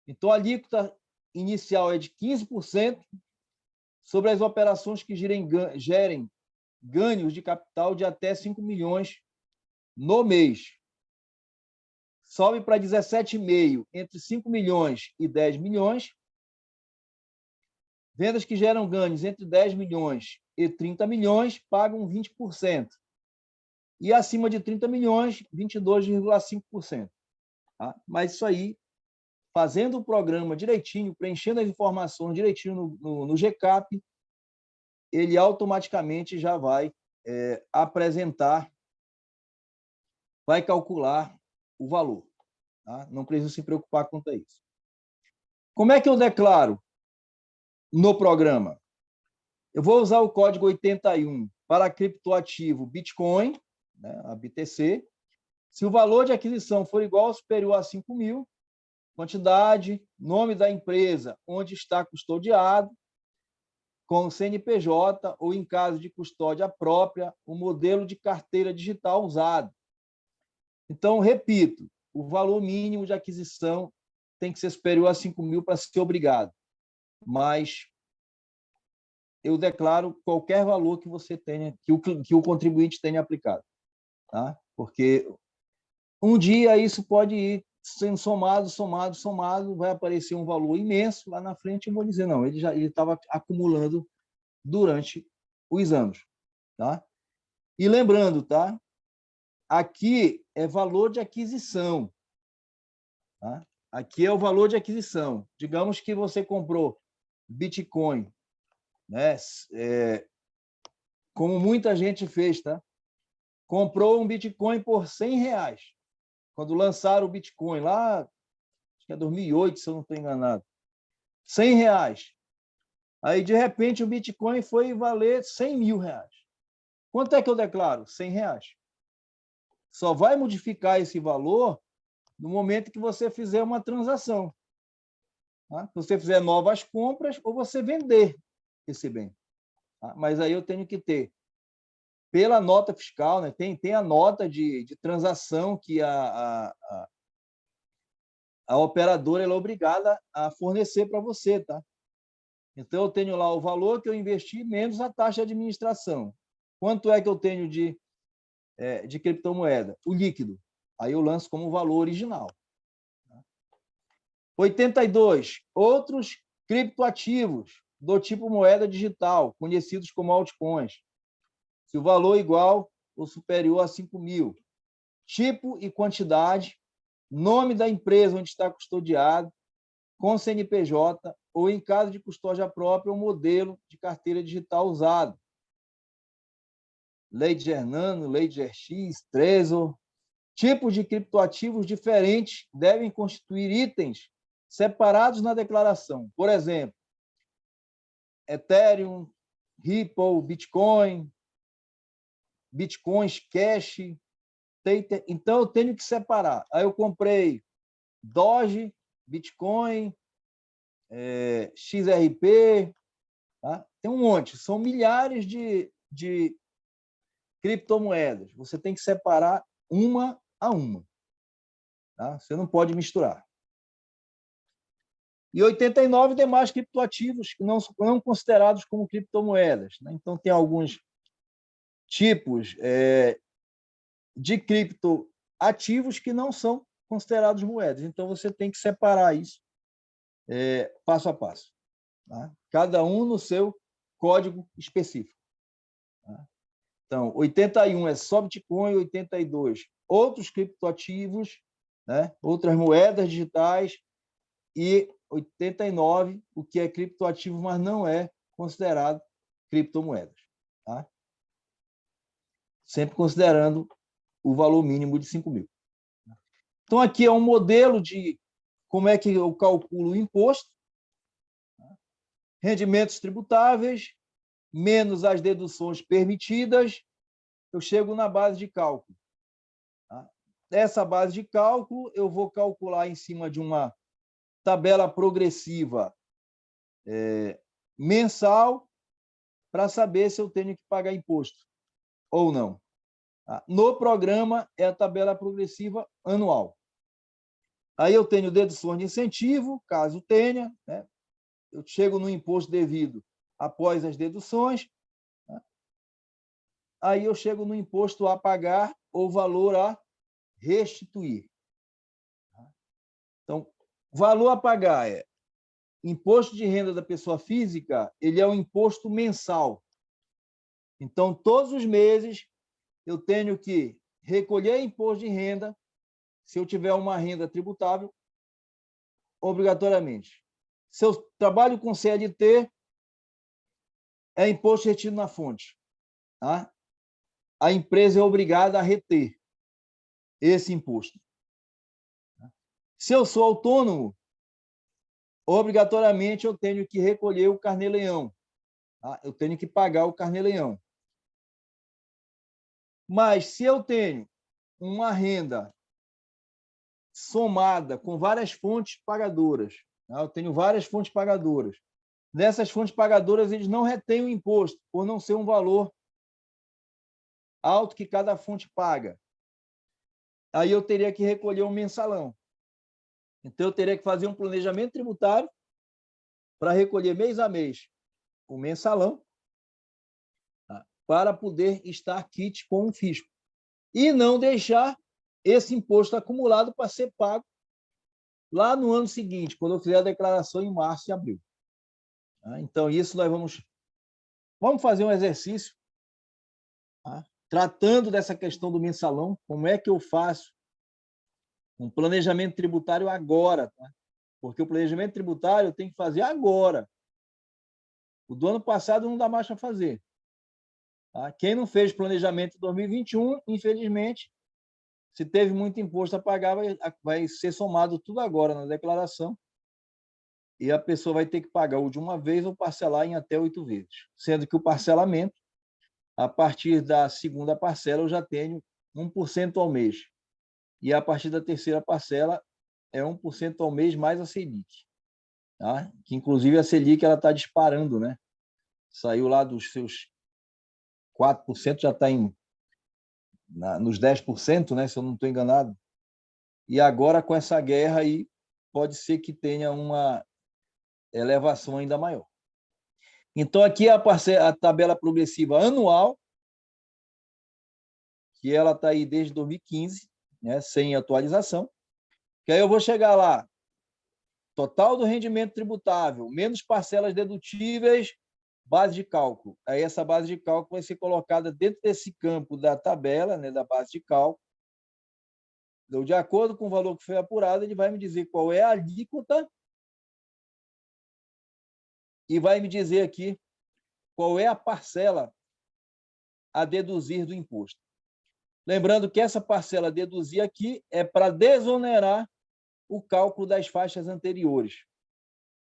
Então, a alíquota inicial é de 15% sobre as operações que gerem ganhos de capital de até 5 milhões no mês. Sobe para 17,5% entre 5 milhões e 10 milhões. Vendas que geram ganhos entre 10 milhões e 30 milhões pagam 20%. E acima de 30 milhões, 22,5%. Tá? Mas isso aí, fazendo o programa direitinho, preenchendo as informações direitinho no GCAP, ele automaticamente já vai apresentar, vai calcular o valor. Tá? Não precisa se preocupar quanto a isso. Como é que eu declaro no programa? Eu vou usar o código 81 para criptoativo Bitcoin, né, a BTC. Se o valor de aquisição for igual ou superior a 5.000, quantidade, nome da empresa onde está custodiado, com o CNPJ ou, em caso de custódia própria, o modelo de carteira digital usado. Então, repito, o valor mínimo de aquisição tem que ser superior a 5.000 para ser obrigado. Mas eu declaro qualquer valor que você tenha, que o contribuinte tenha aplicado. Tá? Porque um dia isso pode ir sendo somado, vai aparecer um valor imenso lá na frente, eu vou dizer, não, ele estava acumulando durante os anos. Tá? E lembrando, tá? Aqui é valor de aquisição. Tá? Aqui é o valor de aquisição. Digamos que você comprou Bitcoin, né? Como muita gente fez, tá? Comprou um Bitcoin por R$100. Quando lançaram o Bitcoin lá, acho que é 2008, se eu não estou enganado. R$100. Aí, de repente, o Bitcoin foi valer R$100.000. Quanto é que eu declaro? R$100. Só vai modificar esse valor no momento que você fizer uma transação. Tá? Se você fizer novas compras ou você vender esse bem. Tá? Mas aí eu tenho que ter, pela nota fiscal, né? Tem a nota de transação que a operadora ela é obrigada a fornecer para você. Tá? Então, eu tenho lá o valor que eu investi menos a taxa de administração. Quanto é que eu tenho de criptomoeda? O líquido. Aí eu lanço como valor original. 82. Outros criptoativos do tipo moeda digital, conhecidos como altcoins. Se o valor é igual ou superior a 5.000. Tipo e quantidade, nome da empresa onde está custodiado, com CNPJ ou, em caso de custódia própria, o modelo de carteira digital usado. Ledger Nano, Ledger X, Trezor. Tipos de criptoativos diferentes devem constituir itens separados na declaração. Por exemplo, Ethereum, Ripple, Bitcoin, Bitcoins Cash, Tether. Então, eu tenho que separar. Aí eu comprei Doge, Bitcoin, XRP, tá? Tem um monte. São milhares de criptomoedas. Você tem que separar uma a uma. Tá? Você não pode misturar. E 89 demais criptoativos que não considerados como criptomoedas. Né? Então, tem alguns tipos de criptoativos que não são considerados moedas. Então, você tem que separar isso passo a passo. Tá? Cada um no seu código específico. Tá? Então, 81 é só Bitcoin, 82 outros criptoativos, né? Outras moedas digitais, e 89 o que é criptoativo, mas não é considerado criptomoedas. Tá? Sempre considerando o valor mínimo de 5.000. Então, aqui é um modelo de como é que eu calculo o imposto. Rendimentos tributáveis, menos as deduções permitidas, eu chego na base de cálculo. Tá? Essa base de cálculo eu vou calcular em cima de uma tabela progressiva mensal para saber se eu tenho que pagar imposto ou não. Tá? No programa é a tabela progressiva anual. Aí eu tenho deduções de incentivo, caso tenha, né? Eu chego no imposto devido após as deduções. Aí eu chego no imposto a pagar ou valor a restituir. Então, valor a pagar é imposto de renda da pessoa física, ele é um imposto mensal. Então, todos os meses, eu tenho que recolher imposto de renda, se eu tiver uma renda tributável, obrigatoriamente. Se eu trabalho com CLT, é imposto retido na fonte. Tá? A empresa é obrigada a reter esse imposto. Se eu sou autônomo, obrigatoriamente eu tenho que recolher o carnê-leão. Tá? Eu tenho que pagar o carnê-leão. Mas se eu tenho uma renda somada com várias fontes pagadoras, tá? Eu tenho várias fontes pagadoras. Nessas fontes pagadoras, eles não retêm o imposto, por não ser um valor alto que cada fonte paga. Aí eu teria que recolher um mensalão. Então, eu teria que fazer um planejamento tributário para recolher mês a mês o mensalão, tá? Para poder estar quite com o fisco. E não deixar esse imposto acumulado para ser pago lá no ano seguinte, quando eu fizer a declaração em março e abril. Tá? Então, isso nós vamos fazer um exercício, tá? Tratando dessa questão do mensalão, como é que eu faço um planejamento tributário agora, tá? Porque o planejamento tributário eu tenho que fazer agora. O do ano passado não dá mais para fazer. Tá? Quem não fez planejamento em 2021, infelizmente, se teve muito imposto a pagar, vai ser somado tudo agora na declaração e a pessoa vai ter que pagar ou de uma vez ou parcelar em até 8 vezes. Sendo que o parcelamento, a partir da segunda parcela, eu já tenho 1% ao mês. e a partir da terceira parcela é 1% ao mês mais a Selic. Tá? Que, inclusive, a Selic está disparando, né? Saiu lá dos seus 4%, já está nos 10%, né? Se eu não estou enganado. E agora, com essa guerra aí, pode ser que tenha uma elevação ainda maior. Então, aqui a tabela progressiva anual, que ela está aí desde 2015, né, sem atualização, que aí eu vou chegar lá, total do rendimento tributável, menos parcelas dedutíveis, base de cálculo. Aí essa base de cálculo vai ser colocada dentro desse campo da tabela, né, da base de cálculo. Então, de acordo com o valor que foi apurado, ele vai me dizer qual é a alíquota e vai me dizer aqui qual é a parcela a deduzir do imposto. Lembrando que essa parcela a deduzir aqui é para desonerar o cálculo das faixas anteriores.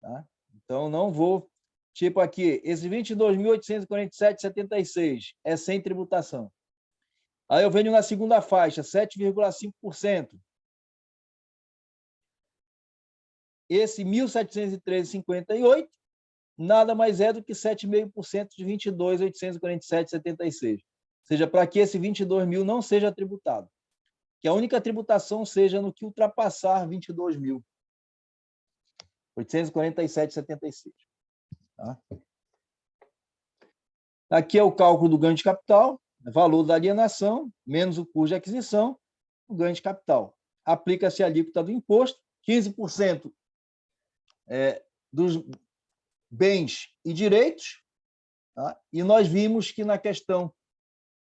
Tá? Então, não vou... Tipo aqui, esse 22.847,76 é sem tributação. Aí eu venho na segunda faixa, 7,5%. Esse 1.713,58 nada mais é do que 7,5% de 22.847,76. Ou seja, para que esse 22 mil não seja tributado. Que a única tributação seja no que ultrapassar 22.847,76. Tá? Aqui é o cálculo do ganho de capital, valor da alienação, menos o custo de aquisição, o ganho de capital. Aplica-se a alíquota do imposto, 15% dos bens e direitos, tá? E nós vimos que na questão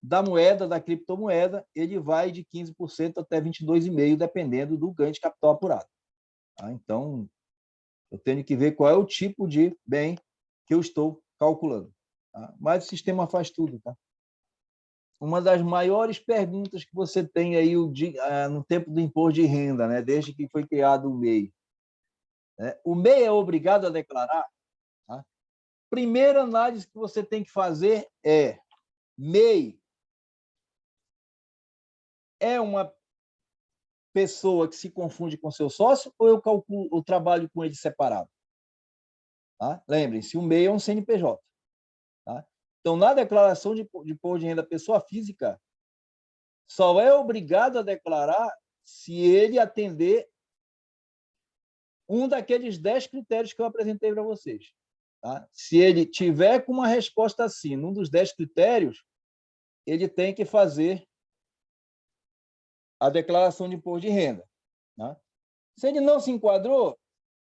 da moeda, da criptomoeda, ele vai de 15% até 22,5%, dependendo do ganho de capital apurado. Tá? Então, eu tenho que ver qual é o tipo de bem que eu estou calculando. Tá? Mas o sistema faz tudo. Tá? Uma das maiores perguntas que você tem aí no tempo do imposto de renda, né? Desde que foi criado o MEI. O MEI é obrigado a declarar? Tá? Primeira análise que você tem que fazer é: MEI é uma pessoa que se confunde com seu sócio ou eu trabalho com ele separado? Tá? Lembrem-se, o MEI é um CNPJ. Tá? Então, na declaração de imposto de renda pessoa física, só é obrigado a declarar se ele atender um daqueles 10 critérios que eu apresentei para vocês. Tá? Se ele tiver com uma resposta assim, num dos 10 critérios, ele tem que fazer a declaração de imposto de renda. Tá? Se ele não se enquadrou,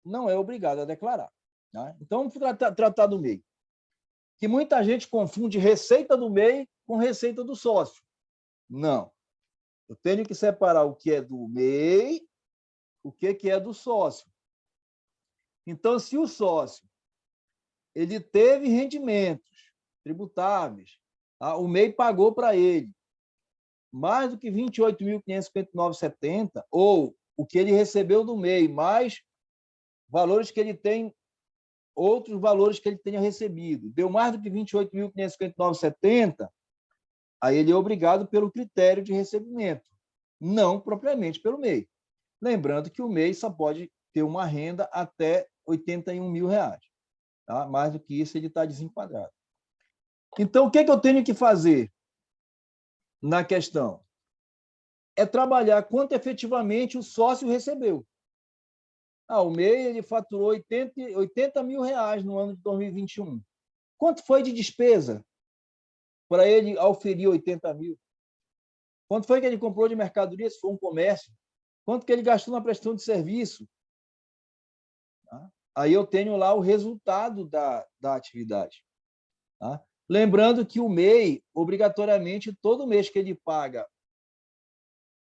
não é obrigado a declarar. Tá? Então, vamos tratar do MEI. Que muita gente confunde receita do MEI com receita do sócio. Não. Eu tenho que separar o que é do MEI, o que é do sócio. Então, se o sócio ele teve rendimentos tributáveis, tá? O MEI pagou para ele mais do que 28.559,70, ou o que ele recebeu do MEI, mais valores que ele tem, outros valores que ele tenha recebido, deu mais do que 28.559,70, aí ele é obrigado pelo critério de recebimento, não propriamente pelo MEI. Lembrando que o MEI só pode ter uma renda até R$81 mil. Tá? Mais do que isso, ele está desenquadrado. Então, o que eu tenho que fazer na questão? É trabalhar quanto efetivamente o sócio recebeu. O MEI ele faturou R$80 mil no ano de 2021. Quanto foi de despesa para ele auferir 80 mil? Quanto foi que ele comprou de mercadoria, se for um comércio? Quanto que ele gastou na prestação de serviço? Tá? Aí eu tenho lá o resultado da atividade. Tá? Lembrando que o MEI, obrigatoriamente, todo mês que ele paga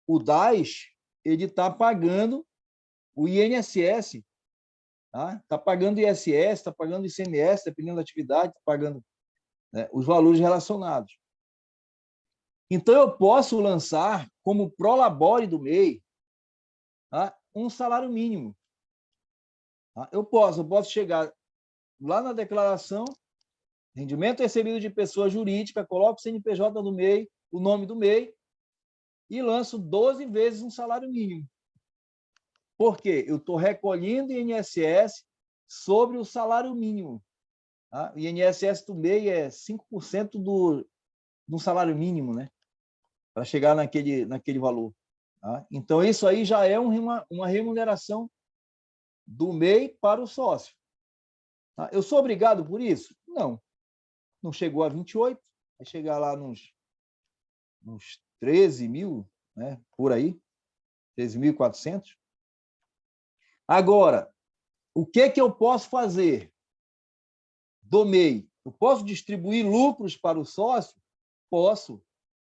o DAS, ele está pagando o INSS, está pagando ISS, está pagando ICMS, dependendo da atividade, está pagando, né, os valores relacionados. Então, eu posso lançar, como prolabore do MEI, tá, um salário mínimo. Tá? Eu posso chegar lá na declaração, rendimento recebido de pessoa jurídica, coloco o CNPJ do MEI, o nome do MEI, e lanço 12 vezes um salário mínimo. Por quê? Eu estou recolhendo INSS sobre o salário mínimo. Tá? O INSS do MEI é 5% do salário mínimo, né? Para chegar naquele valor. Tá? Então, isso aí já é uma remuneração do MEI para o sócio. Tá? Eu sou obrigado por isso? Não. Não chegou a 28, vai chegar lá nos 13 mil, né? Por aí, 13.400. Agora, o que eu posso fazer do MEI? Eu posso distribuir lucros para o sócio? Posso.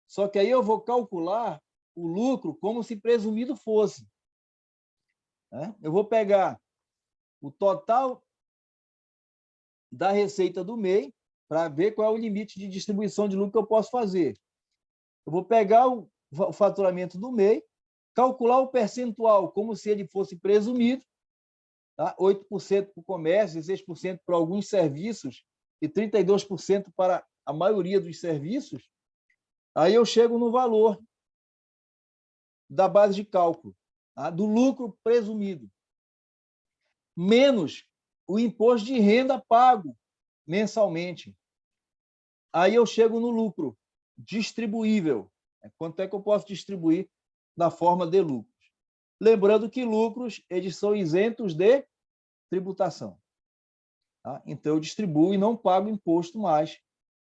Só que aí eu vou calcular o lucro como se presumido fosse. Né? Eu vou pegar o total da receita do MEI para ver qual é o limite de distribuição de lucro que eu posso fazer. Eu vou pegar o faturamento do MEI, calcular o percentual como se ele fosse presumido, tá? 8% para o comércio, 16% para alguns serviços e 32% para a maioria dos serviços. Aí eu chego no valor da base de cálculo, tá? Do lucro presumido, menos o imposto de renda pago mensalmente. Aí eu chego no lucro distribuível. Quanto é que eu posso distribuir na forma de lucros? Lembrando que lucros eles são isentos de tributação. Tá? Então, eu distribuo e não pago imposto mais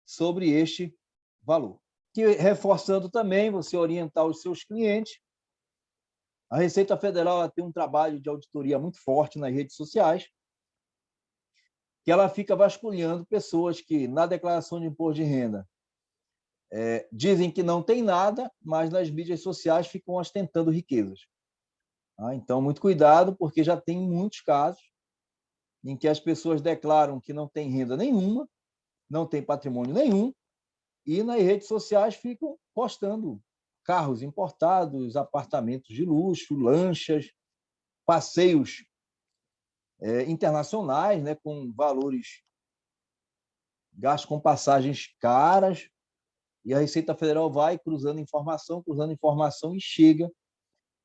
sobre este valor. Que, reforçando também, você orientar os seus clientes. A Receita Federal tem um trabalho de auditoria muito forte nas redes sociais, que ela fica vasculhando pessoas que, na declaração de imposto de renda, dizem que não tem nada, mas nas mídias sociais ficam ostentando riquezas. Tá? Então, muito cuidado, porque já tem muitos casos em que as pessoas declaram que não tem renda nenhuma, não tem patrimônio nenhum, e nas redes sociais ficam postando carros importados, apartamentos de luxo, lanchas, passeios internacionais, né, com valores gastos com passagens caras, e a Receita Federal vai cruzando informação e chega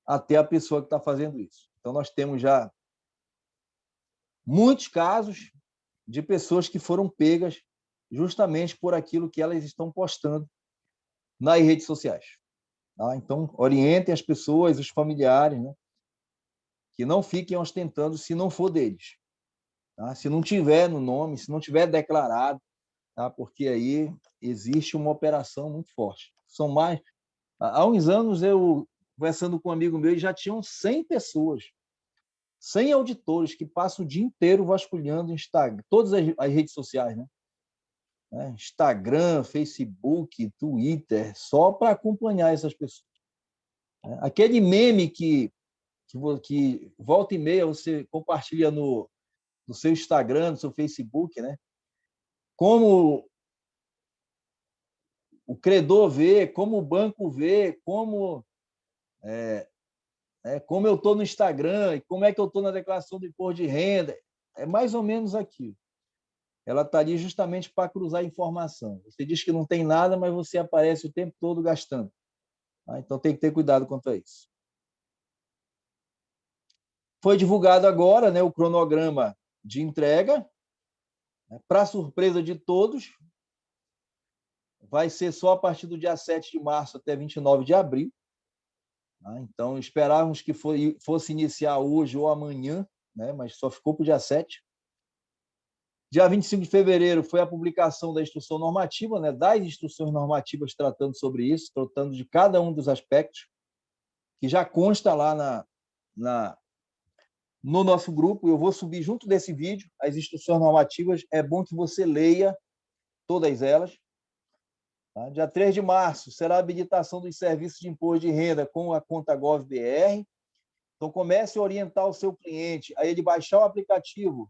até a pessoa que está fazendo isso. Então, nós temos já muitos casos de pessoas que foram pegas justamente por aquilo que elas estão postando nas redes sociais. Tá? Então, orientem as pessoas, os familiares, né, que não fiquem ostentando se não for deles. Tá? Se não tiver no nome, se não tiver declarado, tá? Porque aí existe uma operação muito forte. São mais... Há uns anos, eu, conversando com um amigo meu, já tinham 100 pessoas, 100 auditores que passam o dia inteiro vasculhando Instagram, todas as redes sociais, né? Instagram, Facebook, Twitter, só para acompanhar essas pessoas. Aquele meme que volta e meia você compartilha no seu Instagram, no seu Facebook, né? Como o credor vê, como o banco vê, como eu estou no Instagram, e como é que eu estou na declaração do imposto de renda. É mais ou menos aquilo. Ela está ali justamente para cruzar informação. Você diz que não tem nada, mas você aparece o tempo todo gastando. Então, tem que ter cuidado quanto a isso. Foi divulgado agora, né, o cronograma de entrega. Para surpresa de todos, vai ser só a partir do dia 7 de março até 29 de abril. Então, esperávamos que fosse iniciar hoje ou amanhã, né, mas só ficou para o dia 7. Dia 25 de fevereiro foi a publicação da instrução normativa, né, das instruções normativas tratando sobre isso, tratando de cada um dos aspectos, que já consta lá no nosso grupo. Eu vou subir junto desse vídeo as instruções normativas. É bom que você leia todas elas. Tá? Dia 3 de março será a habilitação dos serviços de imposto de renda com a conta GovBR. Então, comece a orientar o seu cliente a ele baixar o aplicativo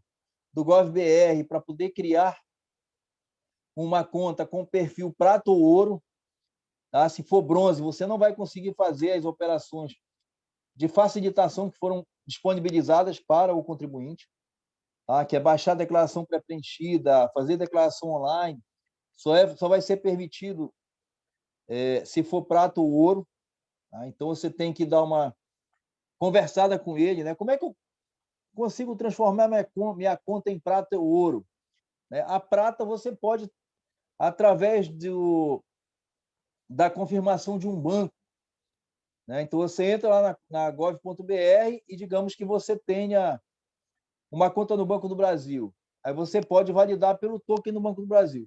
do GovBR para poder criar uma conta com perfil prata ou ouro. Tá? Se for bronze, você não vai conseguir fazer as operações de facilitação que foram disponibilizadas para o contribuinte, tá? Que é baixar a declaração pré-preenchida, fazer declaração online. Só vai ser permitido se for prata ou ouro. Tá? Então, você tem que dar uma conversada com ele, né? Como é que eu consigo transformar minha conta em prata ou ouro? Né? A prata você pode, através da confirmação de um banco. Né? Então, você entra lá na gov.br e digamos que você tenha uma conta no Banco do Brasil. Aí você pode validar pelo token no Banco do Brasil.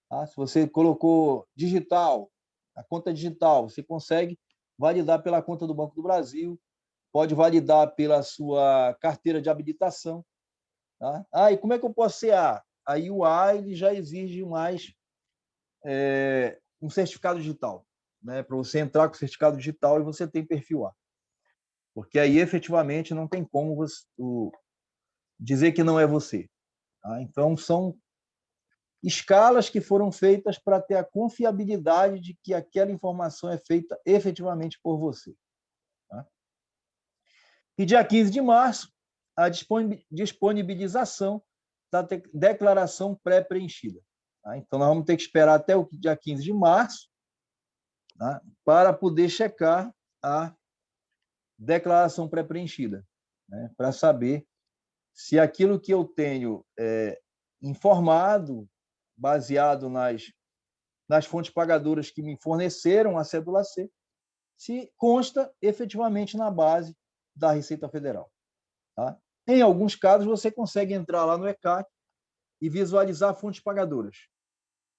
Tá? Se você colocou digital, a conta digital, você consegue validar pela conta do Banco do Brasil, pode validar pela sua carteira de habilitação. Tá? E como é que eu posso ser A? Aí o A ele já exige mais um certificado digital, né? Para você entrar com o certificado digital e você tem perfil A. Porque aí, efetivamente, não tem como você, dizer que não é você. Tá? Então, são escalas que foram feitas para ter a confiabilidade de que aquela informação é feita efetivamente por você. Tá? E dia 15 de março, a disponibilização da declaração pré-preenchida. Tá? Então, nós vamos ter que esperar até o dia 15 de março, tá? Para poder checar a declaração pré-preenchida, né? Para saber se aquilo que eu tenho informado, baseado nas fontes pagadoras que me forneceram a cédula C, se consta efetivamente na base da Receita Federal. Tá? Em alguns casos, você consegue entrar lá no ECAC e visualizar fontes pagadoras.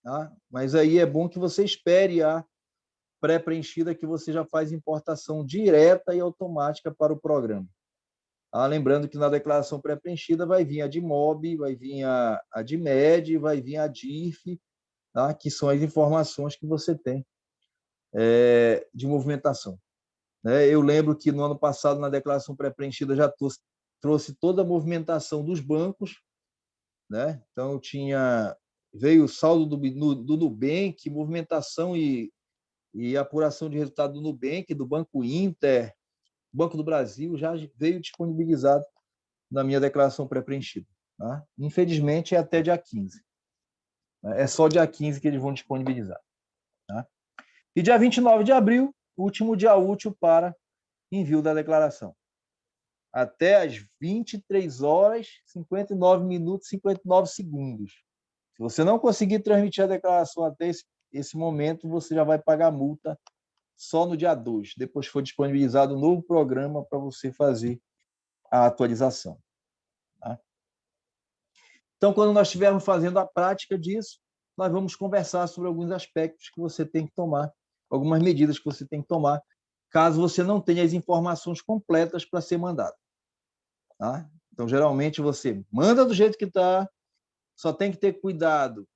Tá? Mas aí é bom que você espere a pré-preenchida, que você já faz importação direta e automática para o programa. Lembrando que na declaração pré-preenchida vai vir a DIMOB, vai vir a DIMED, vai vir a DIF, tá? Que são as informações que você tem de movimentação. Eu lembro que no ano passado, na declaração pré-preenchida, já trouxe toda a movimentação dos bancos. Né? Então, veio o saldo do Nubank, movimentação e apuração de resultado do Nubank, do Banco Inter, Banco do Brasil, já veio disponibilizado na minha declaração pré-preenchida. Tá? Infelizmente, é até dia 15. É só dia 15 que eles vão disponibilizar. Tá? E dia 29 de abril, último dia útil para envio da declaração. Até às 23 horas, 59 minutos e 59 segundos. Se você não conseguir transmitir a declaração até esse momento, você já vai pagar multa só no dia 2. Depois foi disponibilizado um novo programa para você fazer a atualização. Tá? Então, quando nós estivermos fazendo a prática disso, nós vamos conversar sobre alguns aspectos que você tem que tomar, algumas medidas que você tem que tomar, caso você não tenha as informações completas para ser mandado. Tá? Então, geralmente, você manda do jeito que está, só tem que ter cuidado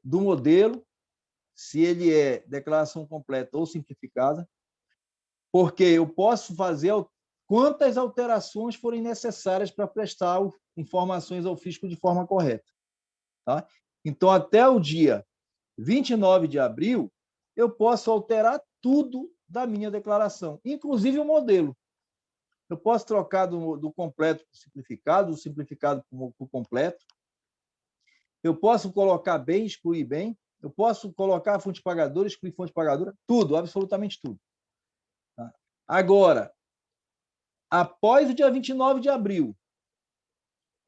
do modelo, se ele é declaração completa ou simplificada, porque eu posso fazer quantas alterações forem necessárias para prestar informações ao fisco de forma correta. Tá? Então, até o dia 29 de abril, eu posso alterar tudo da minha declaração, inclusive o modelo. Eu posso trocar do completo para o simplificado, do simplificado para o completo. Eu posso colocar bem, excluir bem. Eu posso colocar fonte pagadora, excluir fonte pagadora, tudo, absolutamente tudo. Tá? Agora, após o dia 29 de abril,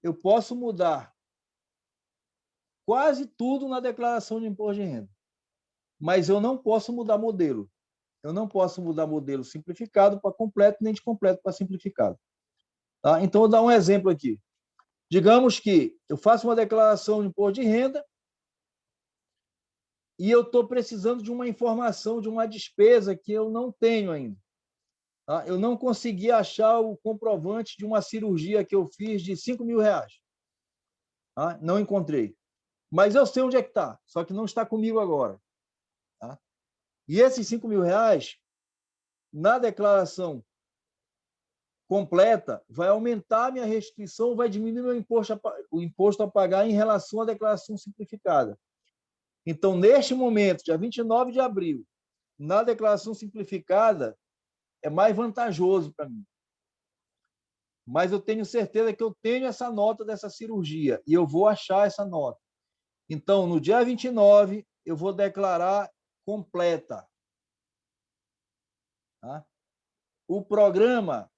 eu posso mudar quase tudo na declaração de imposto de renda, mas eu não posso mudar modelo. Eu não posso mudar modelo simplificado para completo, nem de completo para simplificado. Tá? Então, eu vou dar um exemplo aqui. Digamos que eu faço uma declaração de imposto de renda e eu estou precisando de uma informação, de uma despesa que eu não tenho ainda. Tá? Eu não consegui achar o comprovante de uma cirurgia que eu fiz de R$5.000. Tá? Não encontrei. Mas eu sei onde é que está, só que não está comigo agora. Tá? E esses R$5.000, na declaração completa, vai aumentar a minha restituição, vai diminuir o imposto a pagar em relação à declaração simplificada. Então, neste momento, dia 29 de abril, na declaração simplificada, é mais vantajoso para mim. Mas eu tenho certeza que eu tenho essa nota dessa cirurgia e eu vou achar essa nota. Então, no dia 29, eu vou declarar completa. Tá? O programa,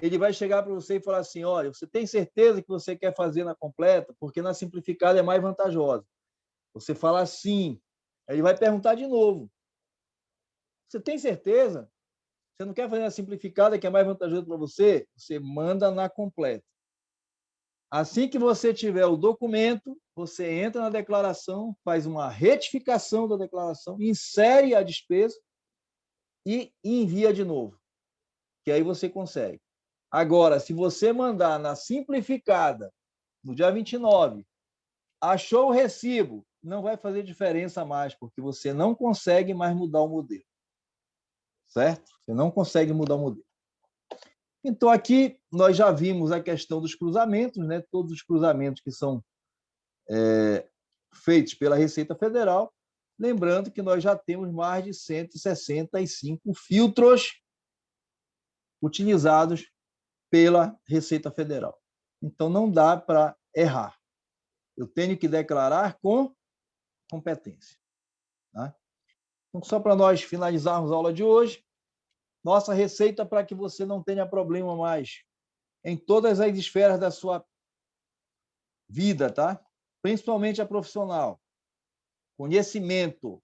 ele vai chegar para você e falar assim, olha, você tem certeza que você quer fazer na completa? Porque na simplificada é mais vantajosa. Você fala sim. Ele vai perguntar de novo. Você tem certeza? Você não quer fazer na simplificada, que é mais vantajoso para você? Você manda na completa. Assim que você tiver o documento, você entra na declaração, faz uma retificação da declaração, insere a despesa e envia de novo, que aí você consegue. Agora, se você mandar na simplificada, no dia 29, achou o recibo, não vai fazer diferença mais, porque você não consegue mais mudar o modelo. Certo? Você não consegue mudar o modelo. Então, aqui nós já vimos a questão dos cruzamentos, né? Todos os cruzamentos que são feitos pela Receita Federal. Lembrando que nós já temos mais de 165 filtros utilizados pela Receita Federal. Então, não dá para errar. Eu tenho que declarar com competência. Tá? Então, só para nós finalizarmos a aula de hoje, nossa receita para que você não tenha problema mais em todas as esferas da sua vida, tá? Principalmente a profissional. Conhecimento,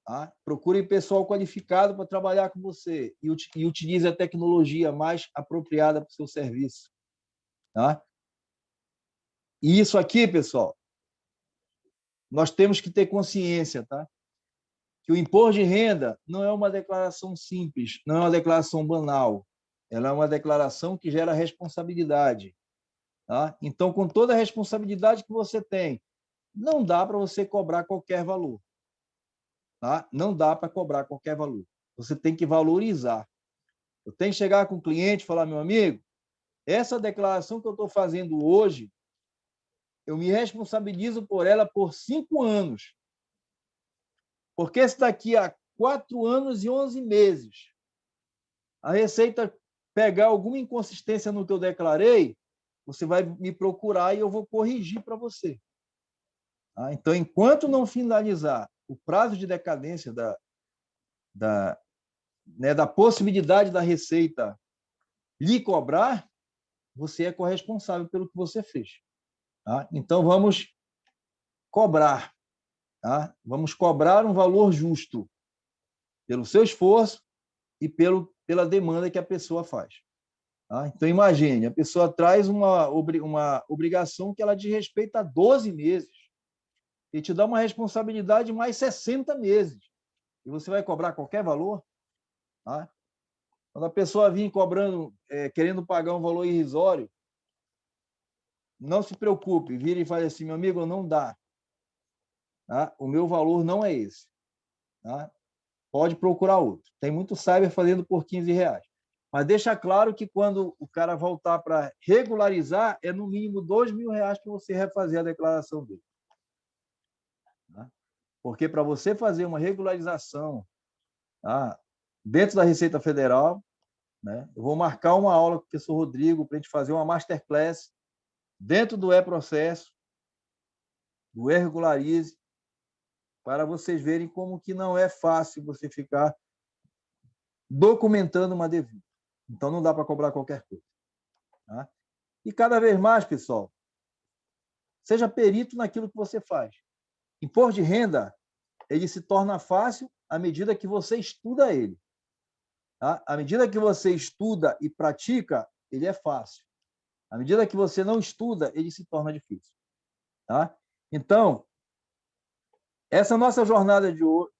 tá? Procure pessoal qualificado para trabalhar com você e utilize a tecnologia mais apropriada para o seu serviço, tá? E isso aqui, pessoal, nós temos que ter consciência, tá? Que o imposto de renda não é uma declaração simples, não é uma declaração banal. Ela é uma declaração que gera responsabilidade, tá? Então, com toda a responsabilidade que você tem, não dá para você cobrar qualquer valor. Tá? Não dá para cobrar qualquer valor. Você tem que valorizar. Eu tenho que chegar com o cliente e falar, meu amigo, essa declaração que eu estou fazendo hoje, eu me responsabilizo por ela por 5 anos. Porque se daqui a 4 anos e 11 meses a Receita pegar alguma inconsistência no que eu declarei, você vai me procurar e eu vou corrigir para você. Tá? Então, enquanto não finalizar o prazo de decadência da possibilidade da Receita lhe cobrar, você é corresponsável pelo que você fez. Tá? Então, vamos cobrar. Tá? Vamos cobrar um valor justo pelo seu esforço e pela demanda que a pessoa faz. Tá? Então, imagine, a pessoa traz uma obrigação que ela diz respeito a 12 meses e te dá uma responsabilidade de mais 60 meses. E você vai cobrar qualquer valor? Tá? Quando a pessoa vir cobrando, querendo pagar um valor irrisório, não se preocupe, vira e fale assim, meu amigo, não dá. Tá? O meu valor não é esse. Tá? Pode procurar outro. Tem muito cyber fazendo por R$ 15. Mas deixa claro que quando o cara voltar para regularizar, é no mínimo R$ 2.000 para você refazer a declaração dele. Tá? Porque para você fazer uma regularização, tá, dentro da Receita Federal, né, eu vou marcar uma aula com o professor Rodrigo para a gente fazer uma masterclass dentro do e-processo, do e-regularize, para vocês verem como que não é fácil você ficar documentando uma devida. Então, não dá para cobrar qualquer coisa. Tá? E cada vez mais, pessoal, seja perito naquilo que você faz. Imposto de renda, ele se torna fácil à medida que você estuda ele. Tá? À medida que você estuda e pratica, ele é fácil. À medida que você não estuda, ele se torna difícil. Tá? Então, essa nossa jornada de hoje,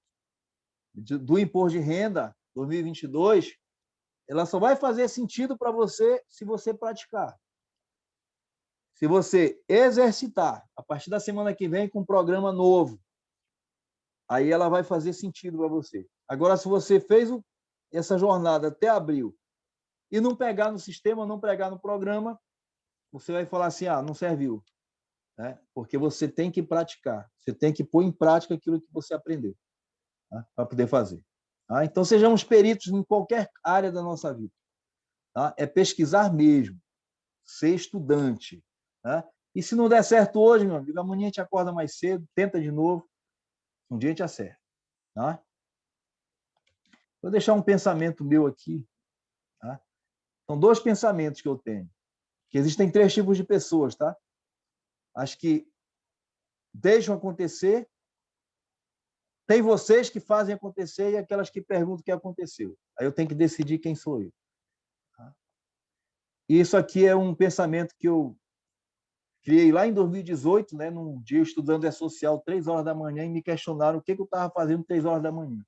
do imposto de renda 2022, ela só vai fazer sentido para você se você praticar. Se você exercitar, a partir da semana que vem, com um programa novo, aí ela vai fazer sentido para você. Agora, se você fez essa jornada até abril e não pegar no sistema, não pegar no programa, você vai falar assim, não serviu. Né? Porque você tem que praticar, você tem que pôr em prática aquilo que você aprendeu, tá? Para poder fazer. Tá? Então, sejamos peritos em qualquer área da nossa vida. Tá? É pesquisar mesmo, ser estudante. Tá? E se não der certo hoje, meu amigo, amanhã a gente acorda mais cedo, tenta de novo, um dia a gente acerta. Tá? Vou deixar um pensamento meu aqui. Tá? São dois pensamentos que eu tenho. Que existem três tipos de pessoas, tá? As que deixam acontecer, tem vocês que fazem acontecer e aquelas que perguntam o que aconteceu. Aí eu tenho que decidir quem sou eu. Tá? E isso aqui é um pensamento que eu criei lá em 2018, né, num dia estudando social, 3 horas da manhã, e me questionaram o que eu estava fazendo 3 horas da manhã.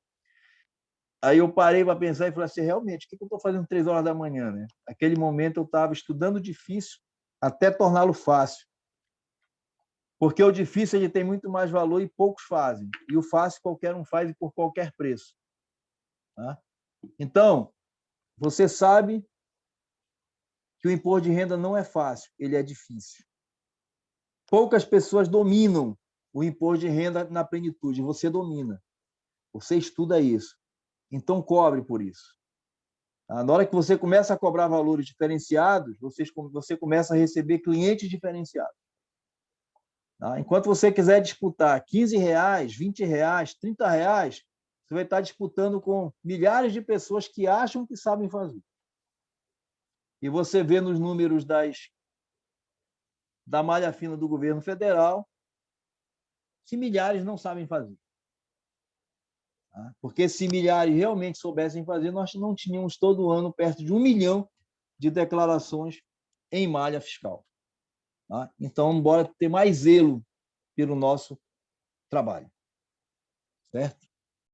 Aí eu parei para pensar e falei assim, realmente, o que eu estou fazendo 3 horas da manhã? Né? Naquele momento eu estava estudando difícil até torná-lo fácil. Porque o difícil ele tem muito mais valor e poucos fazem. E o fácil qualquer um faz e por qualquer preço. Tá? Então, você sabe que o imposto de renda não é fácil, ele é difícil. Poucas pessoas dominam o imposto de renda na plenitude. Você domina. Você estuda isso. Então, cobre por isso. Na hora que você começa a cobrar valores diferenciados, você começa a receber clientes diferenciados. Enquanto você quiser disputar R$ 15, R$ 20, R$ 30, você vai estar disputando com milhares de pessoas que acham que sabem fazer. E você vê nos números da malha fina do governo federal que milhares não sabem fazer. Porque se milhares realmente soubessem fazer, nós não tínhamos todo ano perto de 1 milhão de declarações em malha fiscal. Então, bora ter mais zelo pelo nosso trabalho. Certo?